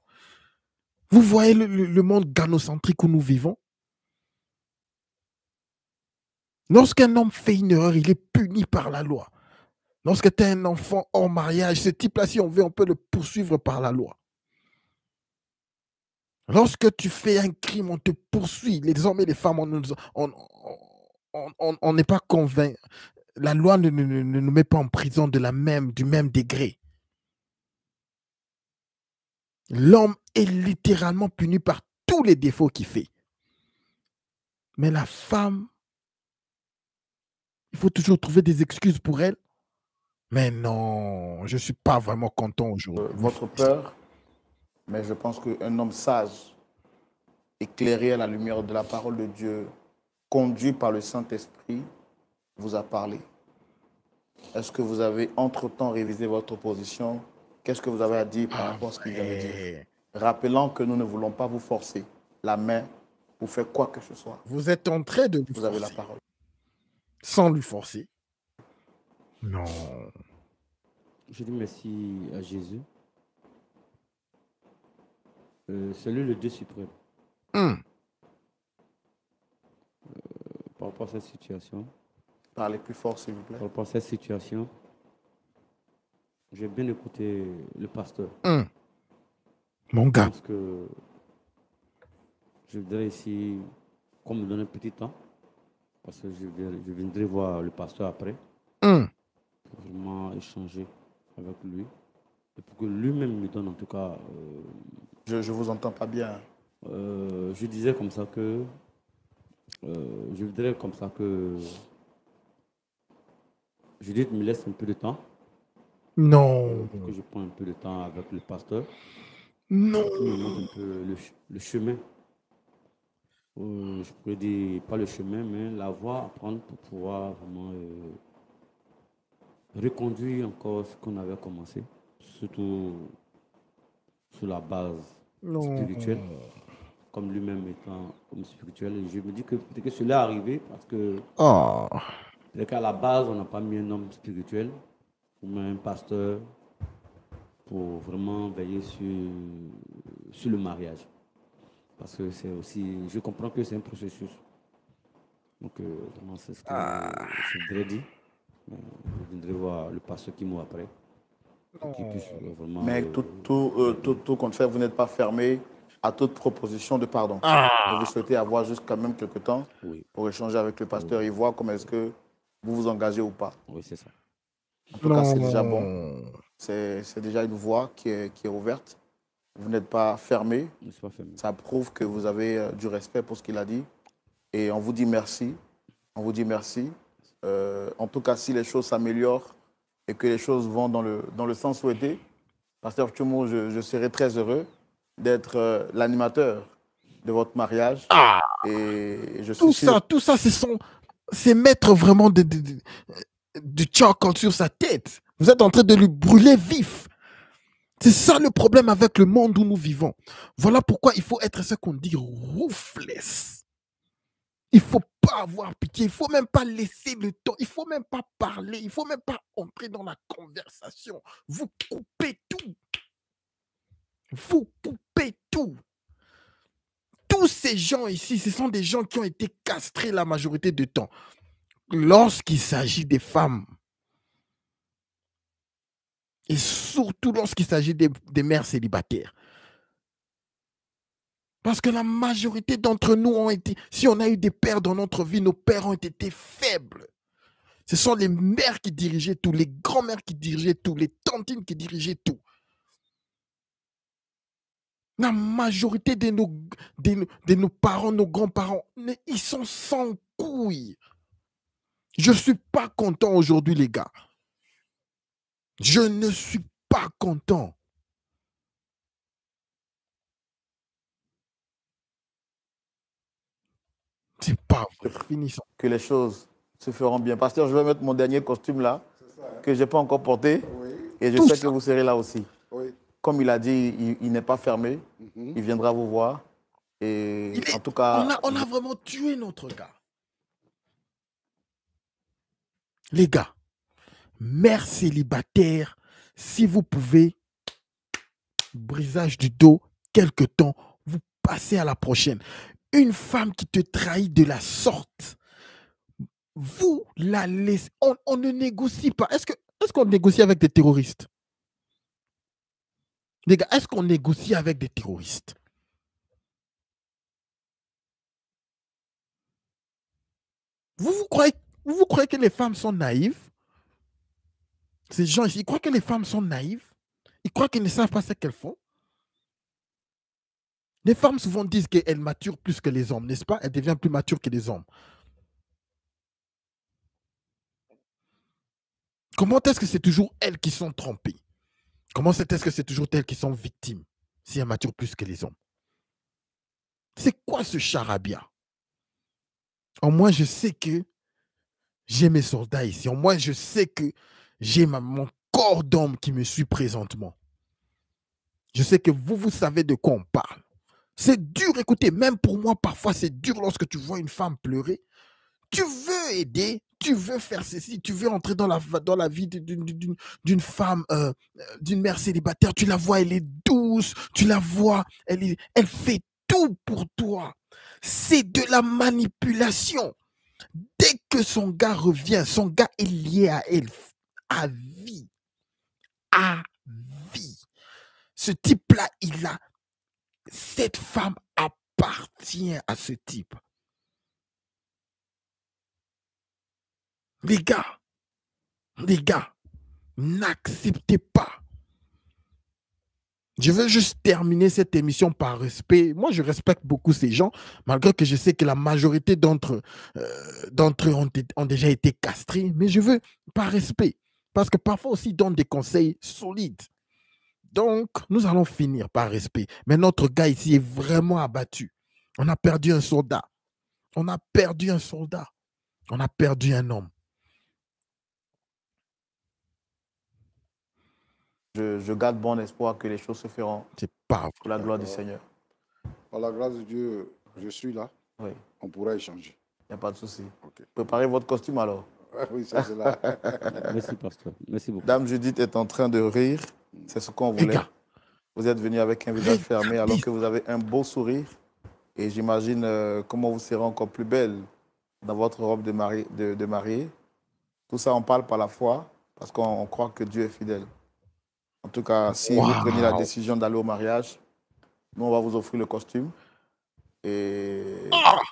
Speaker 1: Vous voyez le monde gynocentrique où nous vivons? Lorsqu'un homme fait une erreur, il est puni par la loi. Lorsque tu as un enfant hors mariage, ce type-là, si on veut, on peut le poursuivre par la loi. Lorsque tu fais un crime, on te poursuit. Les hommes et les femmes, on n'est pas convaincus. La loi ne nous met pas en prison du même degré. L'homme est littéralement puni par tous les défauts qu'il fait. Mais la femme, il faut toujours trouver des excuses pour elle. Mais non, je ne suis pas vraiment content aujourd'hui.
Speaker 4: Votre peur, mais je pense qu'un homme sage, éclairé à la lumière de la parole de Dieu, conduit par le Saint-Esprit, vous a parlé. Est-ce que vous avez entre-temps révisé votre position? Qu'est-ce que vous avez à dire par rapport à ce qu'il vient de dire? Rappelant que nous ne voulons pas vous forcer la main pour faire quoi que ce soit.
Speaker 1: Vous êtes en train de lui
Speaker 4: Vous
Speaker 1: forcer.
Speaker 4: avez la parole.
Speaker 1: Sans lui forcer. Non.
Speaker 6: Je dis merci à Jésus. C'est lui le Dieu suprême. Par rapport à cette situation.
Speaker 4: Parlez plus fort, s'il vous plaît.
Speaker 6: Par rapport à cette situation, j'ai bien écouté le pasteur.
Speaker 1: Mon gars.
Speaker 6: Parce que je voudrais ici qu'on me donne un petit temps. Parce que je viendrai voir le pasteur après. Pour vraiment échanger avec lui. Et pour que lui-même me donne en tout cas...
Speaker 4: je ne vous entends pas bien.
Speaker 6: Je disais comme ça que... je voudrais comme ça que... Judith me laisse un peu de temps.
Speaker 1: Non.
Speaker 6: Pour que je prenne un peu de temps avec le pasteur.
Speaker 1: Non.
Speaker 6: Pour qu'il me montre un peu le chemin. Je pourrais dire, pas le chemin, mais la voie à prendre pour pouvoir vraiment reconduire encore ce qu'on avait commencé. Surtout sur la base spirituelle. Comme lui-même étant comme spirituel. Et je me dis que peut-être que cela est arrivé parce que... peut-être qu'à la base, on n'a pas mis un homme spirituel, ou un pasteur, pour vraiment veiller sur le mariage. Parce que c'est aussi, je comprends que c'est un processus. Donc, vraiment, c'est ce que je voudrais dire. Je viendrai voir le pasteur qui m'a après. Vraiment,
Speaker 4: mais tout compte fait, vous n'êtes pas fermé à toute proposition de pardon. Vous souhaitez avoir juste quand même quelques temps pour échanger avec le pasteur et voir comment est-ce que vous vous engagez ou pas.
Speaker 6: Oui, c'est ça.
Speaker 4: En tout cas, c'est déjà bon. C'est déjà une voie qui est ouverte. Vous n'êtes pas fermé.
Speaker 6: Je ne suis pas fermé.
Speaker 4: Ça prouve que vous avez du respect pour ce qu'il a dit. Et on vous dit merci. On vous dit merci. En tout cas, si les choses s'améliorent et que les choses vont dans le sens souhaité, Pasteur Tchoumoung, je serai très heureux d'être l'animateur de votre mariage. Et je suis
Speaker 1: tout ça, c'est mettre vraiment du charcoal sur sa tête. Vous êtes en train de lui brûler vif. C'est ça le problème avec le monde où nous vivons. Voilà pourquoi il faut être ce qu'on dit ruthless. Il ne faut pas avoir pitié. Il ne faut même pas laisser le temps. Il ne faut même pas parler. Il ne faut même pas entrer dans la conversation. Vous coupez tout. Vous coupez tout. Tous ces gens ici, ce sont des gens qui ont été castrés la majorité du temps. Lorsqu'il s'agit des femmes, et surtout lorsqu'il s'agit des mères célibataires. Parce que la majorité d'entre nous ont été, si on a eu des pères dans notre vie, nos pères ont été faibles. Ce sont les mères qui dirigeaient tout, les grands-mères qui dirigeaient tout, les tantines qui dirigeaient tout. La majorité de nos parents, nos grands-parents, ils sont sans couilles. Je ne suis pas content aujourd'hui, les gars. Je ne suis pas content. C'est pas vrai. Finissons.
Speaker 4: Que les choses se feront bien. Pasteur, je vais mettre mon dernier costume là, que je n'ai pas encore porté. Oui. Et je sais que vous serez là aussi. Oui. Comme il a dit, il n'est pas fermé. Il viendra vous voir. Et en tout cas...
Speaker 1: On a vraiment tué notre gars. Les gars, mère célibataire, si vous pouvez, brisage du dos, quelque temps, vous passez à la prochaine. Une femme qui te trahit de la sorte, vous la laissez. On ne négocie pas. Est-ce qu'on négocie avec des terroristes? Les gars, est-ce qu'on négocie avec des terroristes? Vous croyez que les femmes sont naïves? Ces gens ici, ils croient que les femmes sont naïves? Ils croient qu'elles ne savent pas ce qu'elles font? Les femmes souvent disent qu'elles maturent plus que les hommes, n'est-ce pas? Elles deviennent plus matures que les hommes. Comment est-ce que c'est toujours elles qui sont trompées? Comment est-ce que c'est toujours elles qui sont victimes si elles maturent plus que les hommes? C'est quoi ce charabia? Au moins, je sais que j'ai mes soldats ici. Au moins, je sais que j'ai mon corps d'homme qui me suit présentement. Je sais que vous savez de quoi on parle. C'est dur, écoutez, même pour moi, parfois, c'est dur lorsque tu vois une femme pleurer. Tu veux aider, tu veux faire ceci, tu veux entrer dans la vie d'une femme, d'une mère célibataire. Tu la vois, elle est douce, tu la vois, elle fait tout pour toi. C'est de la manipulation. Dès que son gars revient, son gars est lié à elle, à vie. À vie. Ce type-là, cette femme appartient à ce type. Les gars, n'acceptez pas. Je veux juste terminer cette émission par respect. Moi, je respecte beaucoup ces gens, malgré que je sais que la majorité d'entre eux ont déjà été castrés. Mais je veux par respect, parce que parfois aussi, ils donnent des conseils solides. Donc, nous allons finir par respect. Mais notre gars ici est vraiment abattu. On a perdu un soldat. On a perdu un soldat. On a perdu un homme.
Speaker 4: Je garde bon espoir que les choses se feront.
Speaker 1: C'est pas
Speaker 4: pour la gloire du Seigneur.
Speaker 5: Par la grâce de Dieu, je suis là.
Speaker 4: Oui.
Speaker 5: On pourra échanger.
Speaker 4: Il n'y a pas de souci. Okay. Préparez votre costume alors.
Speaker 5: Oui, ça c'est là.
Speaker 6: Merci, pasteur. Merci beaucoup.
Speaker 4: Dame Judith est en train de rire. C'est ce qu'on voulait. Vous êtes venu avec un visage fermé alors que vous avez un beau sourire. Et j'imagine comment vous serez encore plus belle dans votre robe de mariée. Tout ça, on parle par la foi parce qu'on croit que Dieu est fidèle. En tout cas, si vous prenez la décision d'aller au mariage, nous, on va vous offrir le costume et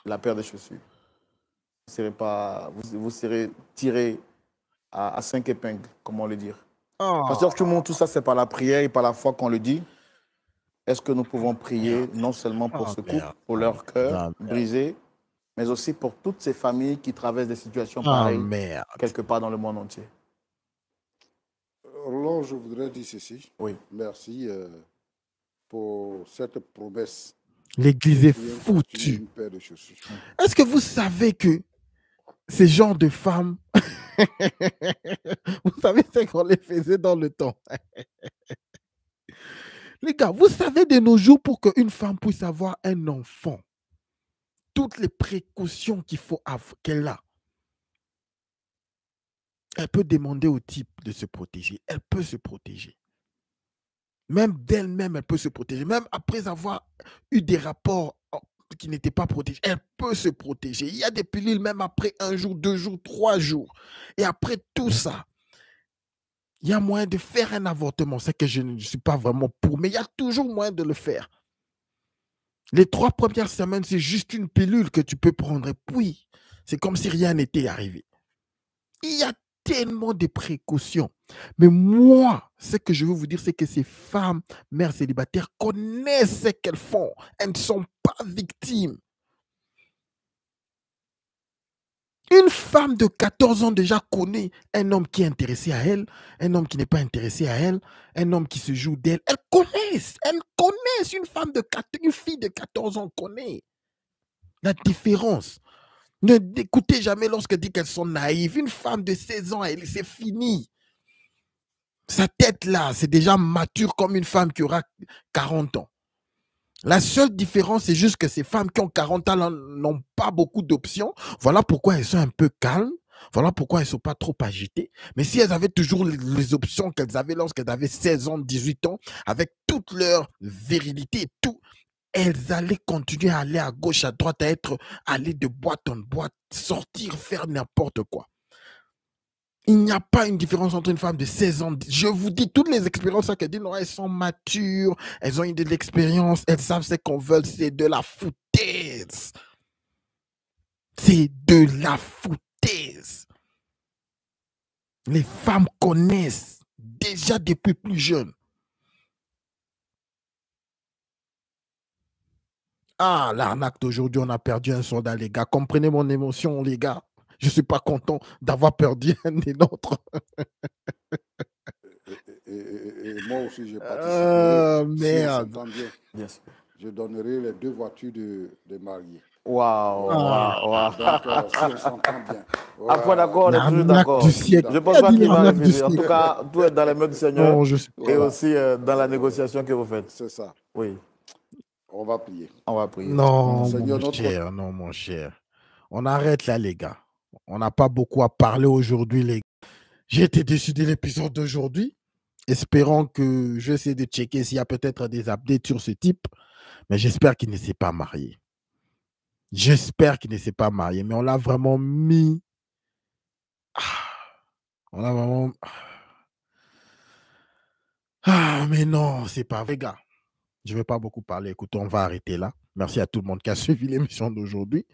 Speaker 4: la paire de chaussures. Vous serez tiré à 5 épingles, comment le dire. Parce que tout le monde, tout ça, c'est par la prière et par la foi qu'on le dit. Est-ce que nous pouvons prier non seulement pour ce couple, pour leur cœur brisé, mais aussi pour toutes ces familles qui traversent des situations pareilles quelque part dans le monde entier?
Speaker 5: Alors, je voudrais dire ceci.
Speaker 4: Oui.
Speaker 5: Merci pour cette promesse.
Speaker 1: L'église est foutue. Est-ce que vous savez que ces genres de femmes, vous savez ce qu'on les faisait dans le temps? Les gars, vous savez de nos jours, pour qu'une femme puisse avoir un enfant, toutes les précautions qu'il faut qu'elle a. Elle peut demander au type de se protéger. Elle peut se protéger. Même d'elle-même, elle peut se protéger. Même après avoir eu des rapports qui n'étaient pas protégés, elle peut se protéger. Il y a des pilules même après 1 jour, 2 jours, 3 jours. Et après tout ça, il y a moyen de faire un avortement. C'est que je ne suis pas vraiment pour, mais il y a toujours moyen de le faire. Les 3 premières semaines, c'est juste une pilule que tu peux prendre. Et puis, c'est comme si rien n'était arrivé. Il y a tellement de précautions. Mais moi, ce que je veux vous dire, c'est que ces femmes, mères célibataires, connaissent ce qu'elles font. Elles ne sont pas victimes. Une femme de 14 ans déjà connaît un homme qui est intéressé à elle, un homme qui n'est pas intéressé à elle, un homme qui se joue d'elle. Elles connaissent. Une fille de 14 ans connaît la différence Ne n'écoutez jamais lorsqu'elle dit qu'elles sont naïves. Une femme de 16 ans, c'est fini. Sa tête là, c'est déjà mature comme une femme qui aura 40 ans. La seule différence, c'est juste que ces femmes qui ont 40 ans n'ont pas beaucoup d'options. Voilà pourquoi elles sont un peu calmes. Voilà pourquoi elles ne sont pas trop agitées. Mais si elles avaient toujours les options qu'elles avaient lorsqu'elles avaient 16 ans, 18 ans, avec toute leur virilité et tout, elles allaient continuer à aller à gauche, à droite, aller de boîte en boîte, sortir, faire n'importe quoi. Il n'y a pas une différence entre une femme de 16 ans. Je vous dis, toutes les expériences qu'elles disent, non, elles sont matures, elles ont eu de l'expérience, elles savent ce qu'on veut, c'est de la foutaise. C'est de la foutaise. Les femmes connaissent déjà depuis plus jeunes. Ah, l'arnaque d'aujourd'hui, on a perdu un soldat, les gars. Comprenez mon émotion, les gars. Je ne suis pas content d'avoir perdu un des nôtres.
Speaker 5: Et moi aussi, j'ai participé.
Speaker 1: Merde.
Speaker 5: Si on s'entend bien, je donnerai les 2 voitures de mariés.
Speaker 8: Waouh, waouh.
Speaker 5: Donc, si on s'entend bien.
Speaker 8: À point d'accord, on est toujours d'accord. Je pense pas qu'il va refuser. En tout cas, tout est dans les mains du Seigneur et aussi dans la négociation que vous faites.
Speaker 5: C'est ça.
Speaker 8: Oui.
Speaker 5: On va prier.
Speaker 8: On va prier.
Speaker 1: Non, mon cher. On arrête là, les gars. On n'a pas beaucoup à parler aujourd'hui, les gars. J'ai été déçu de l'épisode d'aujourd'hui. Espérons que je vais essayer de checker s'il y a peut-être des updates sur ce type. Mais j'espère qu'il ne s'est pas marié. J'espère qu'il ne s'est pas marié. Mais on l'a vraiment mis. On l'a vraiment. Mais non, c'est pas vrai, gars. Je ne vais pas beaucoup parler. Écoutez, on va arrêter là. Merci à tout le monde qui a suivi l'émission d'aujourd'hui.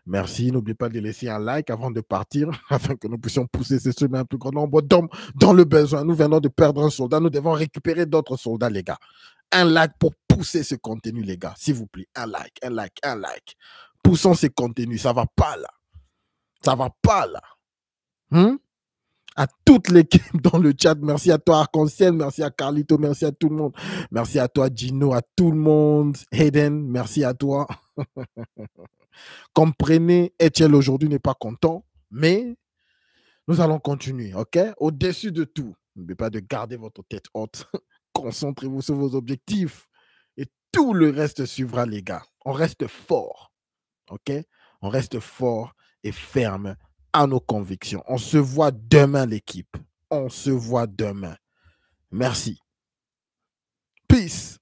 Speaker 1: Merci. N'oubliez pas de laisser un like avant de partir afin que nous puissions pousser ce chemin un plus grand nombre d'hommes dans le besoin. Nous venons de perdre un soldat. Nous devons récupérer d'autres soldats, les gars. Un like pour pousser ce contenu, les gars. S'il vous plaît. Un like, un like, un like. Poussons ce contenu. Ça ne va pas là. Ça ne va pas là. À toute l'équipe dans le chat, merci à toi Arc-en-Ciel, merci à Carlito, merci à tout le monde, merci à toi Gino, à tout le monde, Hayden, merci à toi. Comprenez, Etienne aujourd'hui n'est pas content, mais nous allons continuer, ok? Au-dessus de tout, n'oubliez pas de garder votre tête haute, concentrez-vous sur vos objectifs et tout le reste suivra, les gars. On reste fort, ok? On reste fort et ferme à nos convictions. On se voit demain, l'équipe. On se voit demain. Merci. Peace.